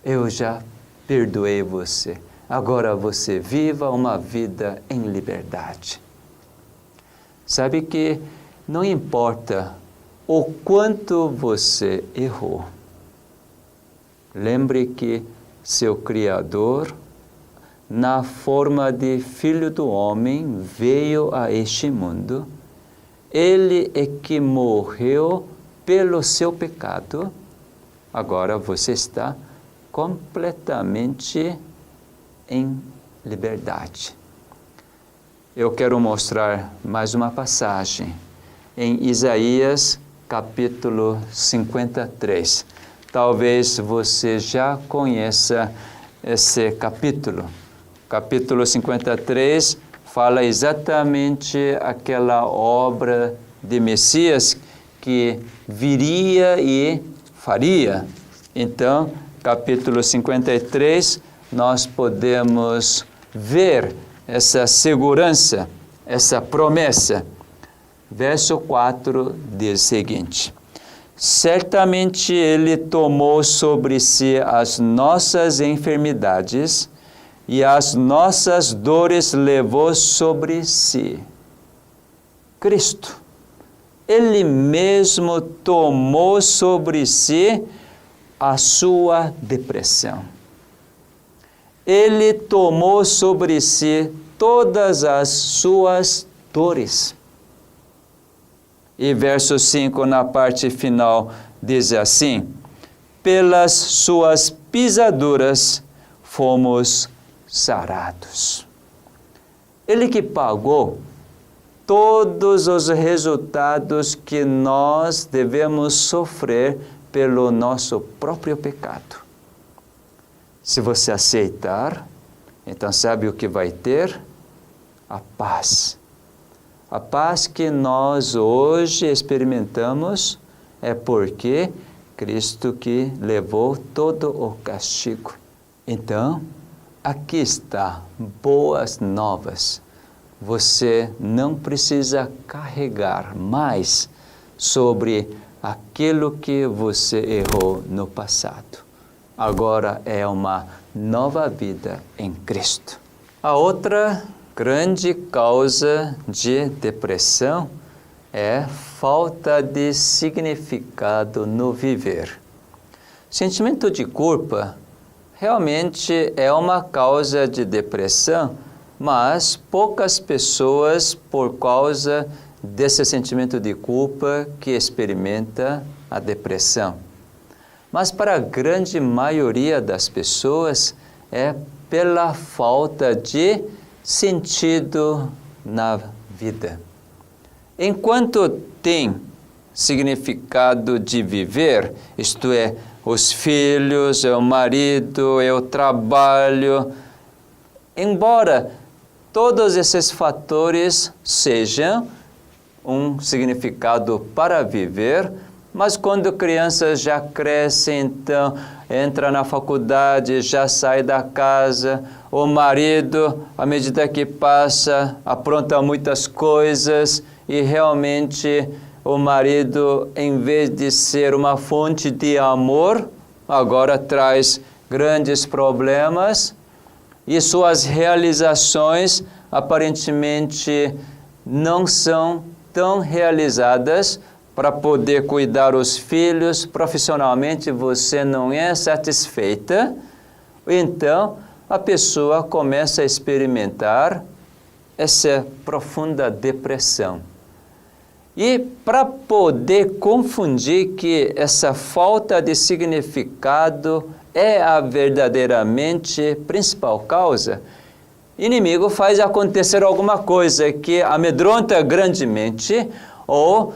eu já perdoei você, agora você viva uma vida em liberdade. Sabe que não importa o quanto você errou. Lembre que seu Criador, na forma de Filho do Homem, veio a este mundo. Ele é que morreu pelo seu pecado. Agora você está completamente em liberdade. Eu quero mostrar mais uma passagem em Isaías capítulo 53. Talvez você já conheça esse capítulo. Capítulo 53 fala exatamente aquela obra de Messias que viria e faria. Então, capítulo 53, nós podemos ver essa segurança, essa promessa. Verso 4 diz o seguinte: certamente Ele tomou sobre si as nossas enfermidades e as nossas dores levou sobre si. Cristo, Ele mesmo tomou sobre si a sua depressão. Ele tomou sobre si todas as suas dores. E verso 5, na parte final, diz assim: pelas suas pisaduras fomos sarados. Ele que pagou todos os resultados que nós devemos sofrer pelo nosso próprio pecado. Se você aceitar, então sabe o que vai ter? A paz. A paz que nós hoje experimentamos é porque Cristo que levou todo o castigo. Então, aqui está, boas novas. Você não precisa carregar mais sobre aquilo que você errou no passado. Agora é uma nova vida em Cristo. A outra grande causa de depressão é falta de significado no viver. Sentimento de culpa realmente é uma causa de depressão, mas poucas pessoas, por causa desse sentimento de culpa, que experimenta a depressão. Mas para a grande maioria das pessoas é pela falta de sentido na vida. Enquanto tem significado de viver, isto é, os filhos, é o marido, é o trabalho, embora todos esses fatores sejam um significado para viver, mas quando crianças já crescem, então entra na faculdade, já sai da casa, o marido, à medida que passa, apronta muitas coisas e realmente o marido, em vez de ser uma fonte de amor, agora traz grandes problemas e suas realizações aparentemente não são tão realizadas para poder cuidar os filhos. Profissionalmente você não é satisfeita, então a pessoa começa a experimentar essa profunda depressão. E para poder confundir que essa falta de significado é a verdadeiramente principal causa, o inimigo faz acontecer alguma coisa que amedronta grandemente ou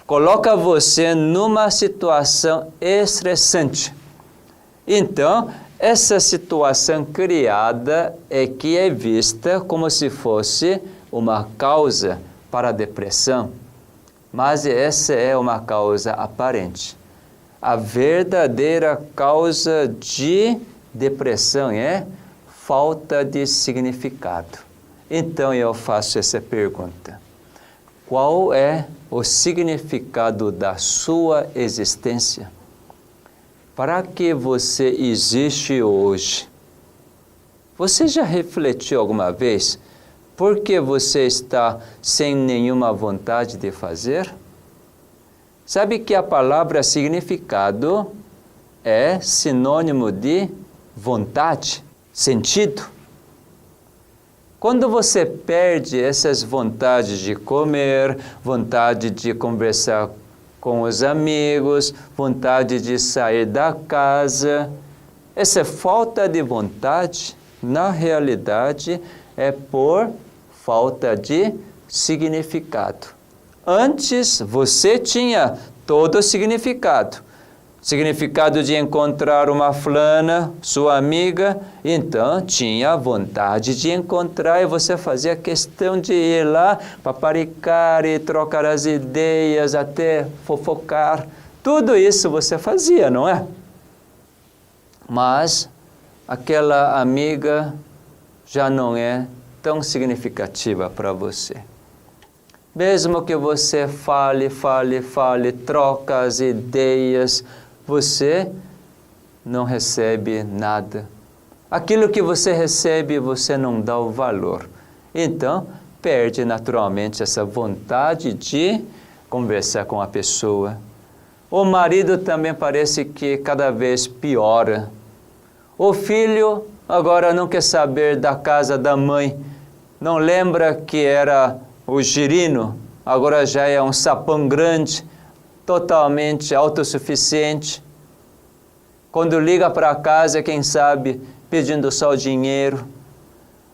coloca você numa situação estressante. Então, essa situação criada é que é vista como se fosse uma causa para a depressão. Mas essa é uma causa aparente. A verdadeira causa de depressão é falta de significado. Então eu faço essa pergunta: qual é o significado da sua existência? Para que você existe hoje? Você já refletiu alguma vez por que você está sem nenhuma vontade de fazer? Sabe que a palavra significado é sinônimo de vontade, sentido. Quando você perde essas vontades de comer, vontade de conversar com os amigos, vontade de sair da casa, essa falta de vontade, na realidade, é por falta de significado. Antes, você tinha todo o significado. Significado de encontrar uma fulana, sua amiga, então tinha vontade de encontrar e você fazia questão de ir lá, paparicar e trocar as ideias, até fofocar. Tudo isso você fazia, não é? Mas aquela amiga já não é tão significativa para você. Mesmo que você fale, troca as ideias, você não recebe nada. Aquilo que você recebe, você não dá o valor. Então, perde naturalmente essa vontade de conversar com a pessoa. O marido também parece que cada vez piora. O filho agora não quer saber da casa da mãe. Não lembra que era o girino, agora já é um sapão grande, totalmente autossuficiente. Quando liga para casa, quem sabe, pedindo só o dinheiro.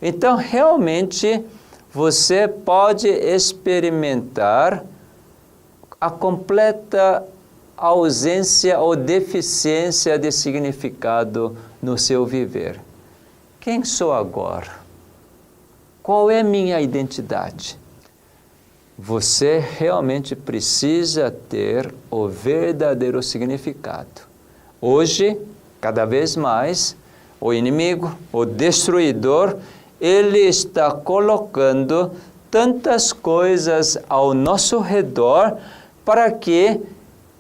Então, realmente, você pode experimentar a completa ausência ou deficiência de significado no seu viver. Quem sou agora? Qual é minha identidade? Você realmente precisa ter o verdadeiro significado. Hoje, cada vez mais, o inimigo, o destruidor, ele está colocando tantas coisas ao nosso redor para que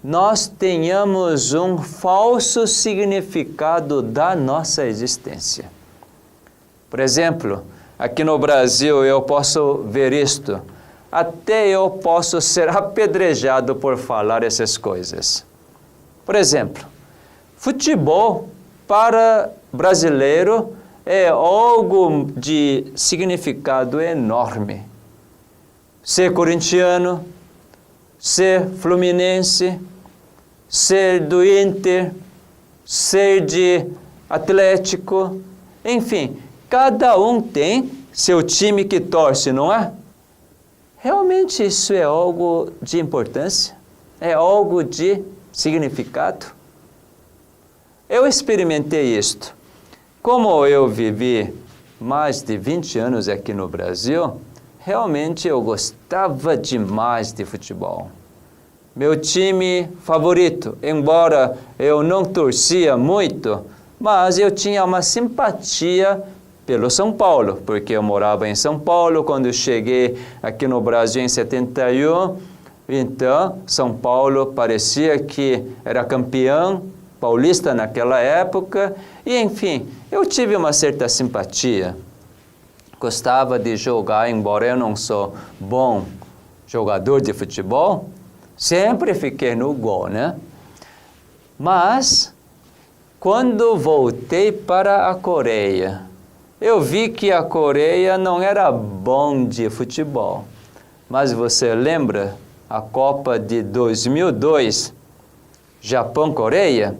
nós tenhamos um falso significado da nossa existência. Por exemplo, aqui no Brasil eu posso ver isto. Até eu posso ser apedrejado por falar essas coisas. Por exemplo, futebol para brasileiro é algo de significado enorme. Ser corintiano, ser fluminense, ser do Inter, ser de Atlético, enfim, cada um tem seu time que torce, não é? Realmente isso é algo de importância? É algo de significado? Eu experimentei isto. Como eu vivi mais de 20 anos aqui no Brasil, realmente eu gostava demais de futebol. Meu time favorito, embora eu não torcia muito, mas eu tinha uma simpatia pelo São Paulo, porque eu morava em São Paulo quando eu cheguei aqui no Brasil em 71. Então, São Paulo parecia que era campeão paulista naquela época. E, enfim, eu tive uma certa simpatia. Gostava de jogar, embora eu não sou bom jogador de futebol. Sempre fiquei no gol, né? Mas, quando voltei para a Coreia, eu vi que a Coreia não era bom de futebol. Mas você lembra a Copa de 2002, Japão-Coreia?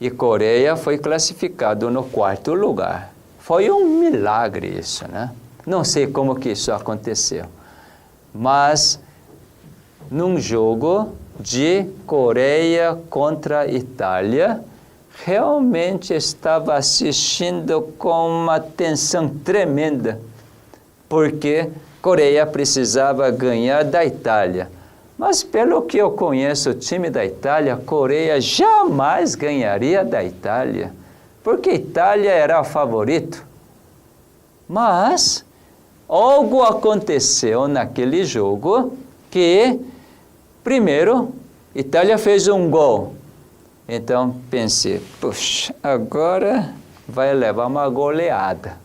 E Coreia foi classificado no 4º lugar. Foi um milagre isso, né? Não sei como que isso aconteceu. Mas, num jogo de Coreia contra Itália, realmente estava assistindo com uma tensão tremenda, porque Coreia precisava ganhar da Itália. Mas pelo que eu conheço o time da Itália, Coreia jamais ganharia da Itália, porque a Itália era o favorito. Mas algo aconteceu naquele jogo que, primeiro, Itália fez um gol. Então pensei, puxa, agora vai levar uma goleada.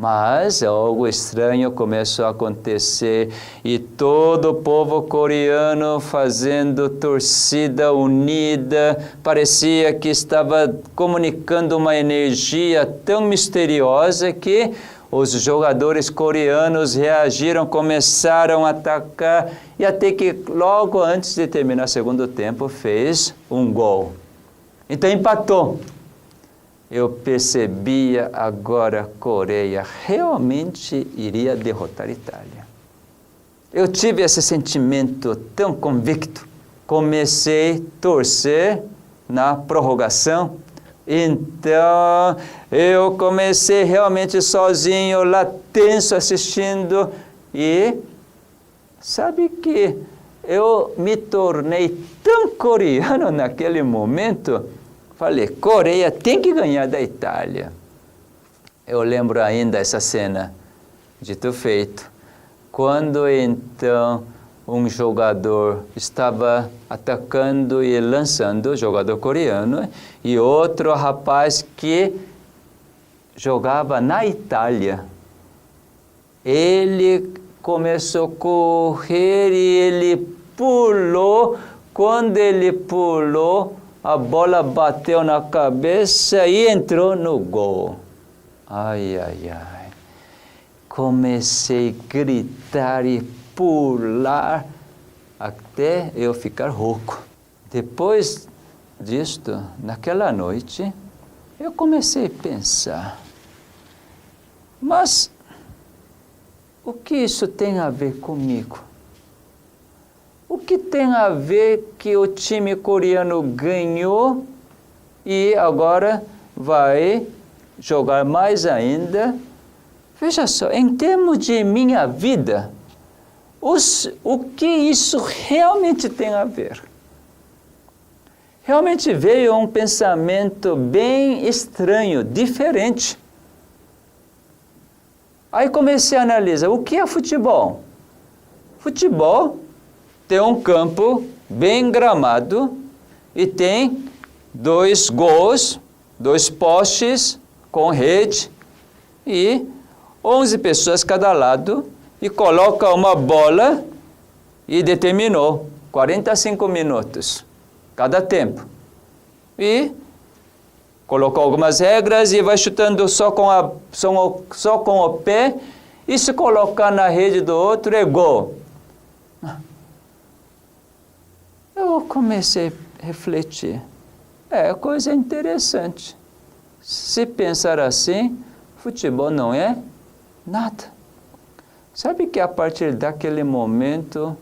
Mas algo estranho começou a acontecer e todo o povo coreano fazendo torcida unida, parecia que estava comunicando uma energia tão misteriosa que os jogadores coreanos reagiram, começaram a atacar e até que logo antes de terminar o segundo tempo fez um gol. Então empatou. Eu percebia agora a Coreia realmente iria derrotar a Itália. Eu tive esse sentimento tão convicto. Comecei a torcer na prorrogação. Então, eu comecei realmente sozinho, lá tenso, assistindo. E sabe que eu me tornei tão coreano naquele momento. Falei, Coreia tem que ganhar da Itália. Eu lembro ainda essa cena, dito feito. Quando então um jogador estava atacando e lançando, jogador coreano, e outro rapaz que jogava na Itália. Ele começou a correr e ele pulou. Quando ele pulou, a bola bateu na cabeça e entrou no gol. Ai, ai, ai. Comecei a gritar e pular até eu ficar rouco. Depois disto, naquela noite, eu comecei a pensar, mas o que isso tem a ver comigo? O que tem a ver que o time coreano ganhou e agora vai jogar mais ainda? Veja só, em termos de minha vida, o que isso realmente tem a ver? Realmente veio um pensamento bem estranho, diferente. Aí comecei a analisar, o que é futebol? Futebol tem um campo bem gramado e tem 2 gols, 2 postes com rede e 11 pessoas cada lado e coloca uma bola e determinou 45 minutos cada tempo. E colocou algumas regras e vai chutando só com o pé e se colocar na rede do outro é gol. Eu comecei a refletir. É coisa interessante. Se pensar assim, futebol não é nada. Sabe que a partir daquele momento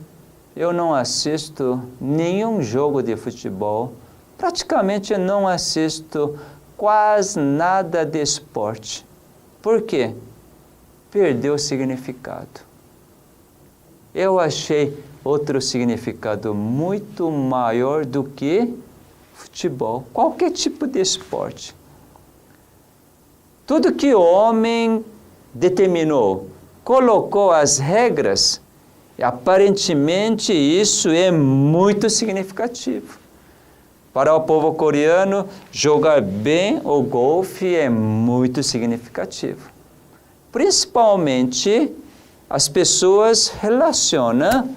eu não assisto nenhum jogo de futebol. Praticamente não assisto quase nada de esporte. Por quê? Perdeu o significado. Eu achei outro significado muito maior do que futebol, qualquer tipo de esporte. Tudo que o homem determinou, colocou as regras, e aparentemente isso é muito significativo. Para o povo coreano, jogar bem o golfe é muito significativo. Principalmente, as pessoas relacionam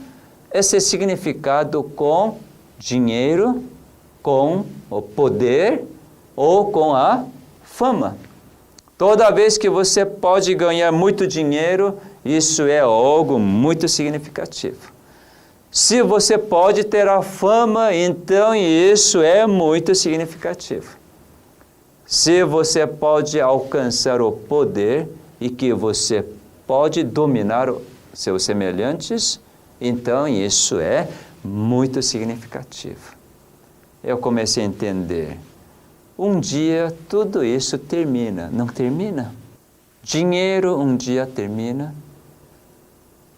esse significado com dinheiro, com o poder ou com a fama. Toda vez que você pode ganhar muito dinheiro, isso é algo muito significativo. Se você pode ter a fama, então isso é muito significativo. Se você pode alcançar o poder e que você pode dominar seus semelhantes, então isso é muito significativo. Eu comecei a entender. Um dia tudo isso termina, não termina? Dinheiro um dia termina.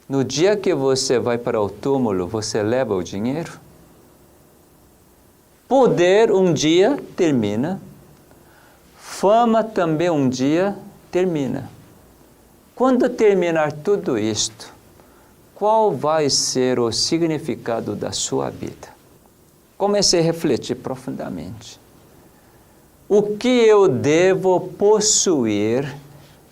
No dia que você vai para o túmulo, você leva o dinheiro. Poder um dia termina. Fama também um dia termina. Quando terminar tudo isto, qual vai ser o significado da sua vida? Comecei a refletir profundamente. O que eu devo possuir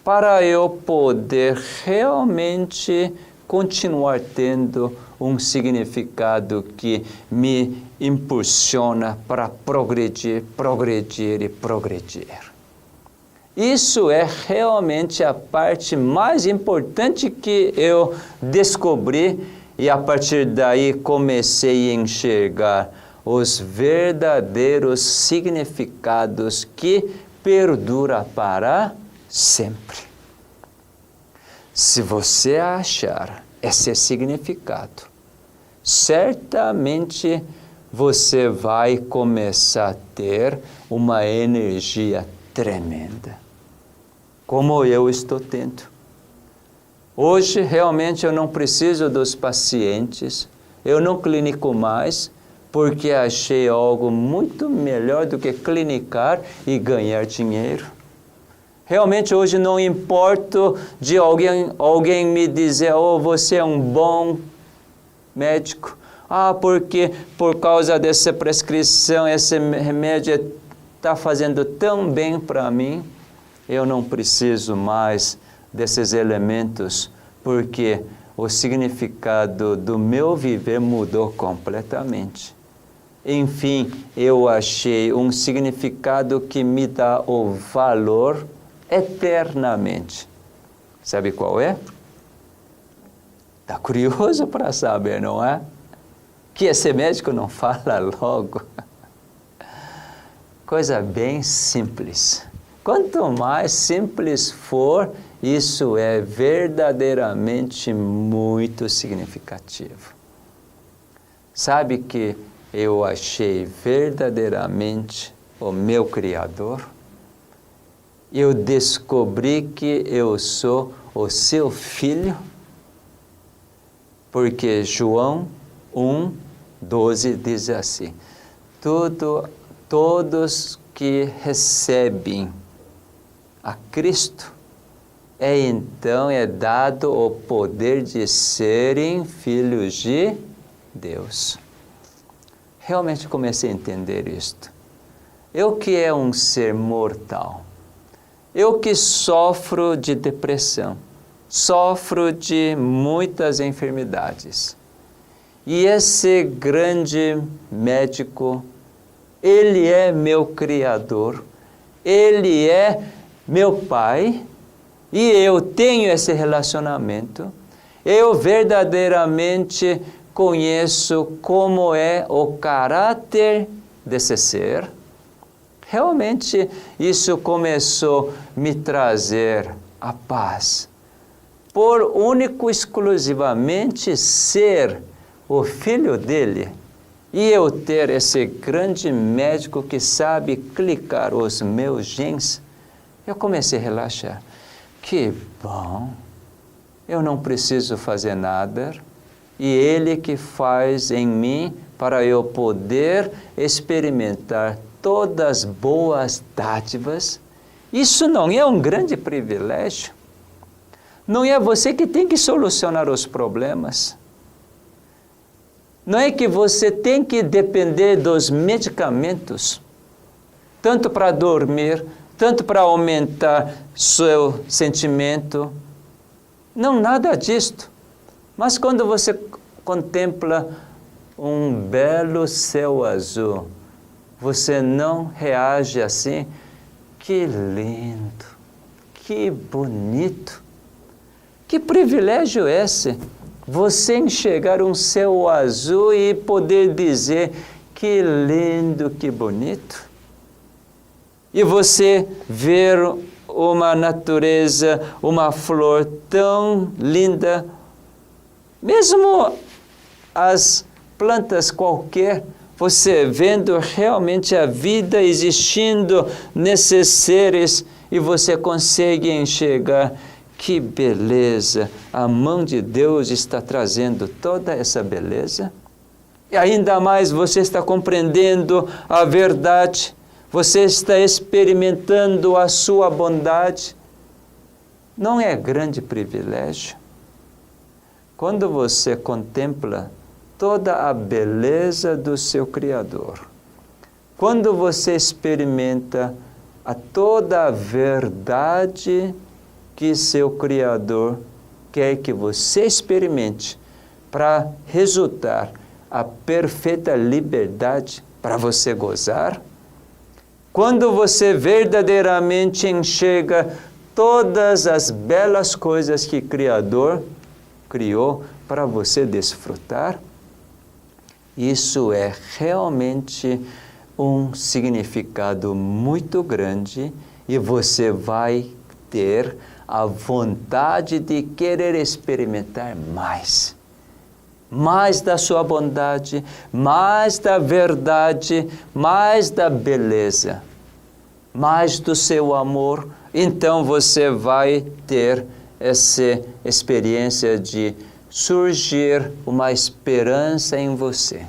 para eu poder realmente continuar tendo um significado que me impulsiona para progredir, progredir e progredir. Isso é realmente a parte mais importante que eu descobri e a partir daí comecei a enxergar os verdadeiros significados que perduram para sempre. Se você achar esse significado, certamente você vai começar a ter uma energia tremenda, como eu estou tendo. Hoje, realmente, eu não preciso dos pacientes, eu não clinico mais, porque achei algo muito melhor do que clinicar e ganhar dinheiro. Realmente, hoje não importa de alguém me dizer, oh, você é um bom médico. Ah, porque por causa dessa prescrição, esse remédio está fazendo tão bem para mim. Eu não preciso mais desses elementos, porque o significado do meu viver mudou completamente. Enfim, eu achei um significado que me dá o valor eternamente. Sabe qual é? Está curioso para saber, não é? Que esse médico não fala logo. Coisa bem simples. Quanto mais simples for, isso é verdadeiramente muito significativo. Sabe que eu achei verdadeiramente o meu Criador? Eu descobri que eu sou o seu filho, porque João 1:12 diz assim, todos que recebem a Cristo, então é dado o poder de serem filhos de Deus. Realmente comecei a entender isto. Eu que é um ser mortal, eu que sofro de depressão, sofro de muitas enfermidades. E esse grande médico, ele é meu Criador, ele é meu Pai, e eu tenho esse relacionamento. Eu verdadeiramente conheço como é o caráter desse ser. Realmente isso começou a me trazer a paz. Por único exclusivamente ser o filho dele e eu ter esse grande médico que sabe clicar os meus genes, eu comecei a relaxar. Que bom, eu não preciso fazer nada e ele que faz em mim para eu poder experimentar todas as boas dádivas. Isso não é um grande privilégio? Não é você que tem que solucionar os problemas. Não é que você tem que depender dos medicamentos, tanto para dormir, tanto para aumentar seu sentimento. Não, nada disto. Mas quando você contempla um belo céu azul, você não reage assim? Que lindo, que bonito. Que privilégio é esse? Você enxergar um céu azul e poder dizer que lindo, que bonito. E você ver uma natureza, uma flor tão linda, mesmo as plantas qualquer, você vendo realmente a vida existindo nesses seres e você consegue enxergar que beleza, a mão de Deus está trazendo toda essa beleza. E ainda mais você está compreendendo a verdade, você está experimentando a sua bondade. Não é grande privilégio? Quando você contempla toda a beleza do seu Criador, quando você experimenta toda a verdade que seu Criador quer que você experimente para resultar a perfeita liberdade para você gozar? Quando você verdadeiramente enxerga todas as belas coisas que o Criador criou para você desfrutar, isso é realmente um significado muito grande e você vai ter a vontade de querer experimentar mais. Mais da sua bondade, mais da verdade, mais da beleza, mais do seu amor. Então você vai ter essa experiência de surgir uma esperança em você.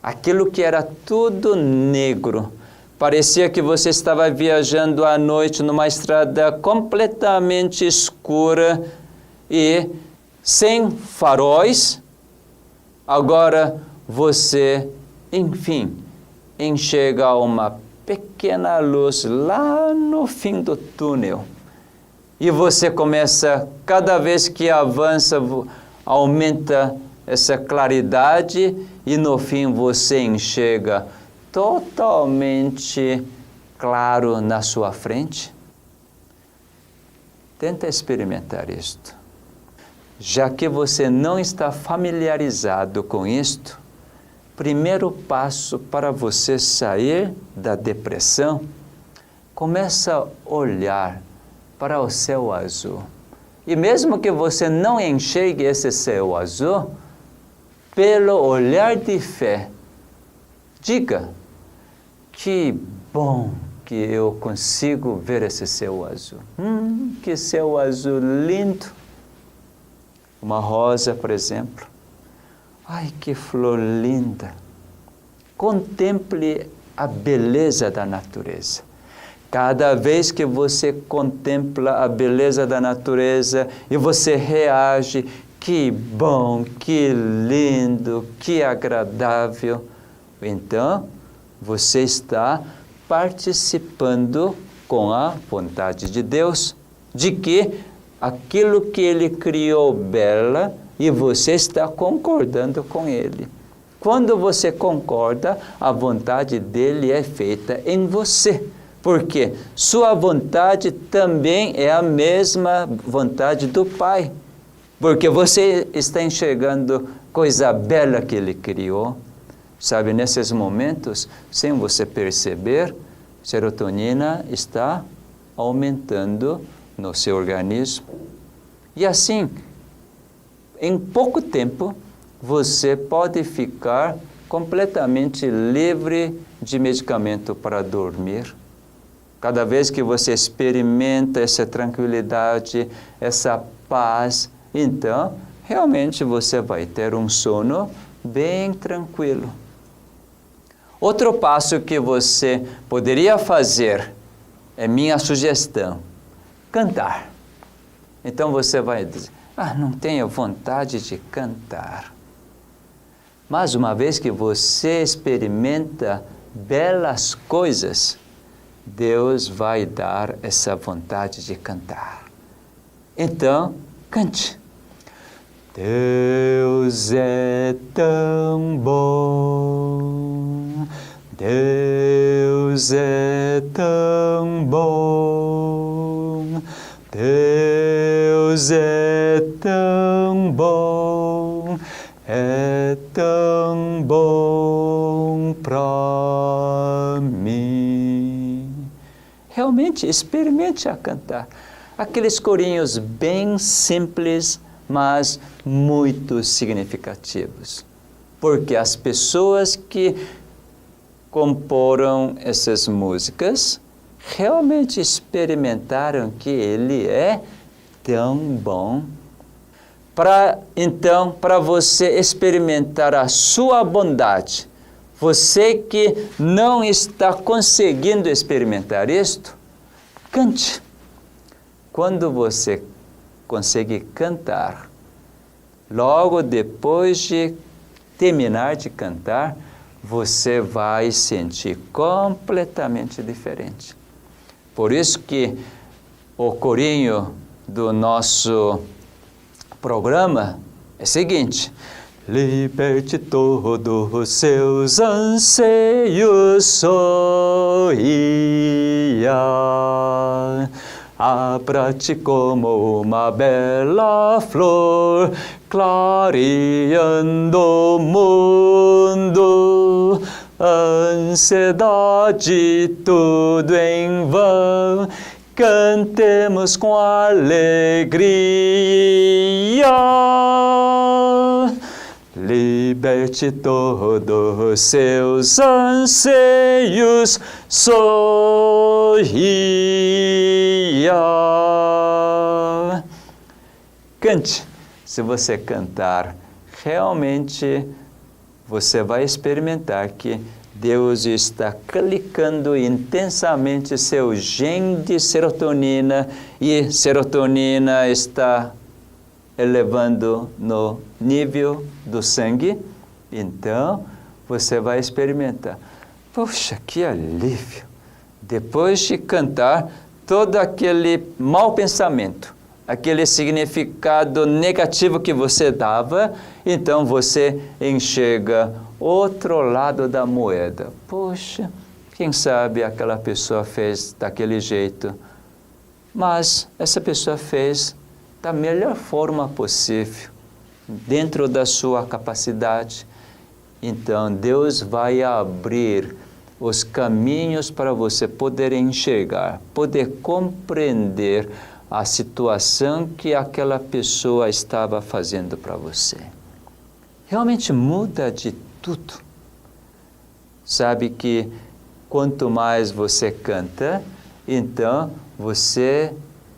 Aquilo que era tudo negro, parecia que você estava viajando à noite numa estrada completamente escura e sem faróis. Agora você, enfim, enxerga uma pequena luz lá no fim do túnel. E você começa, cada vez que avança, aumenta essa claridade e no fim você enxerga totalmente claro na sua frente. Tenta experimentar isto. Já que você não está familiarizado com isto, primeiro passo para você sair da depressão, começa a olhar para o céu azul. E mesmo que você não enxergue esse céu azul, pelo olhar de fé, diga: que bom que eu consigo ver esse céu azul. Que céu azul lindo. Uma rosa, por exemplo. Ai, que flor linda. Contemple a beleza da natureza. Cada vez que você contempla a beleza da natureza e você reage, que bom, que lindo, que agradável, então você está participando com a vontade de Deus, de que aquilo que Ele criou bela e você está concordando com Ele. Quando você concorda, a vontade dEle é feita em você. Porque sua vontade também é a mesma vontade do Pai. Porque você está enxergando coisa bela que Ele criou. Sabe, nesses momentos, sem você perceber, serotonina está aumentando no seu organismo. E assim, em pouco tempo, você pode ficar completamente livre de medicamento para dormir. Cada vez que você experimenta essa tranquilidade, essa paz, então, realmente você vai ter um sono bem tranquilo. Outro passo que você poderia fazer, é minha sugestão, cantar. Então você vai dizer: não tenho vontade de cantar. Mas uma vez que você experimenta belas coisas, Deus vai dar essa vontade de cantar. Então, cante. Deus é tão bom, Deus é tão bom, Deus é tão bom, é tão bom pra mim. Realmente, experimente a cantar. Aqueles corinhos bem simples, mas muito significativos. Porque as pessoas que comporam essas músicas realmente experimentaram que Ele é tão bom. Então, para você experimentar a sua bondade, você que não está conseguindo experimentar isto, cante. Quando você consegue cantar, logo depois de terminar de cantar, você vai sentir completamente diferente. Por isso que o corinho do nosso programa é o seguinte: liberte todos os seus anseios, sorria. Abra-te como uma bela flor, clareando o mundo. Ansiedade, tudo em vão, cantemos com alegria. Liberte todos os seus anseios, sorria. Cante. Se você cantar, realmente você vai experimentar que Deus está clicando intensamente seu gene de serotonina, e serotonina está elevando no nível do sangue. Então, você vai experimentar: poxa, que alívio! Depois de cantar, todo aquele mau pensamento, aquele significado negativo que você dava, então você enxerga outro lado da moeda. Poxa, quem sabe aquela pessoa fez daquele jeito, mas essa pessoa fez da melhor forma possível, dentro da sua capacidade. Então, Deus vai abrir os caminhos para você poder enxergar, poder compreender a situação que aquela pessoa estava fazendo para você. Realmente muda de tudo. Sabe que quanto mais você canta, então você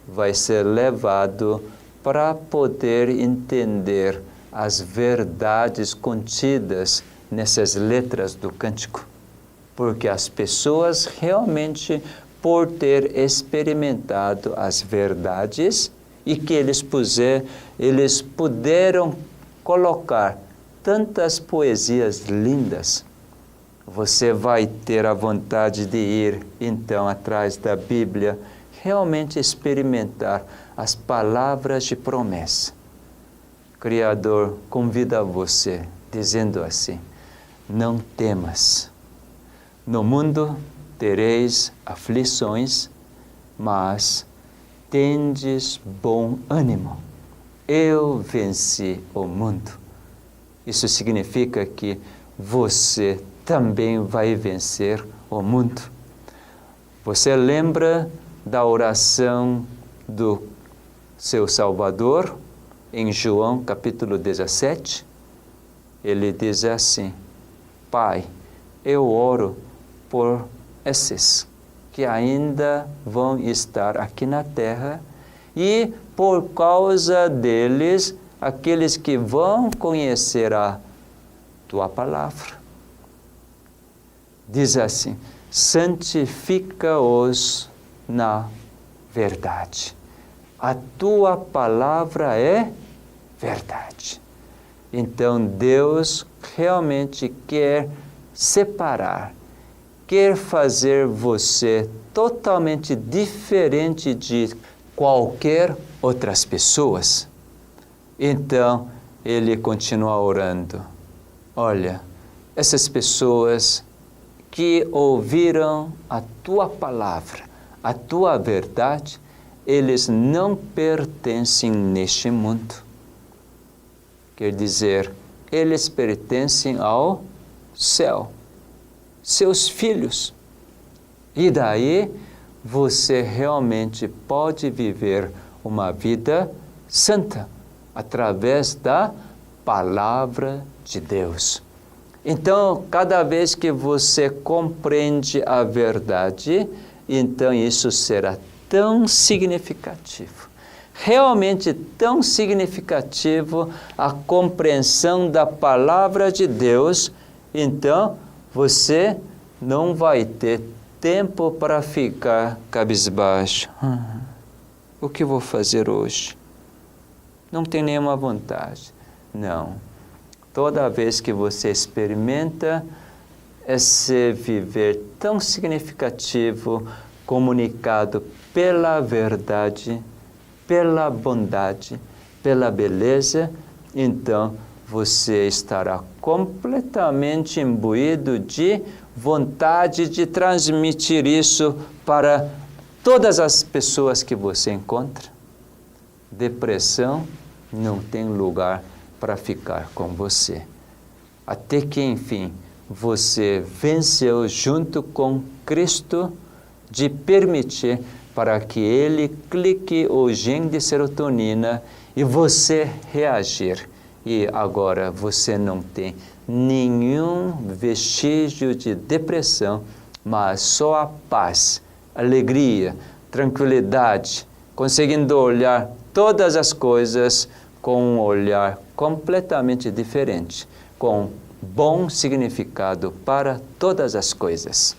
vai ser levado para poder entender as verdades contidas nessas letras do cântico. Porque as pessoas realmente, por ter experimentado as verdades e que eles puderam colocar tantas poesias lindas, você vai ter a vontade de ir, então, atrás da Bíblia, realmente experimentar as palavras de promessa. O Criador convida você, dizendo assim: não temas, no mundo tereis aflições, mas tendes bom ânimo. Eu venci o mundo. Isso significa que você também vai vencer o mundo. Você lembra da oração do seu Salvador, em João capítulo 17? Ele diz assim: Pai, eu oro por esses que ainda vão estar aqui na terra, e por causa deles, aqueles que vão conhecer a Tua palavra. Diz assim: santifica-os na verdade. A Tua palavra é verdade. Então Deus realmente quer separar, quer fazer você totalmente diferente de qualquer outras pessoas. Então Ele continua orando: olha, essas pessoas que ouviram a Tua palavra, a Tua verdade, eles não pertencem neste mundo. Quer dizer, eles pertencem ao céu, seus filhos. E daí você realmente pode viver uma vida santa através da palavra de Deus. Então, cada vez que você compreende a verdade, então isso será tão significativo, realmente tão significativo a compreensão da palavra de Deus, então você não vai ter tempo para ficar cabisbaixo. O que vou fazer hoje? Não tem nenhuma vontade. Não. Toda vez que você experimenta esse viver tão significativo, comunicado pela verdade, pela bondade, pela beleza, então você estará completamente imbuído de vontade de transmitir isso para todas as pessoas que você encontra. Depressão não tem lugar para ficar com você. Até que, enfim, você venceu junto com Cristo de permitir para que Ele clique o gene de serotonina e você reagir. E agora você não tem nenhum vestígio de depressão, mas só a paz, alegria, tranquilidade, conseguindo olhar todas as coisas com um olhar completamente diferente, com bom significado para todas as coisas.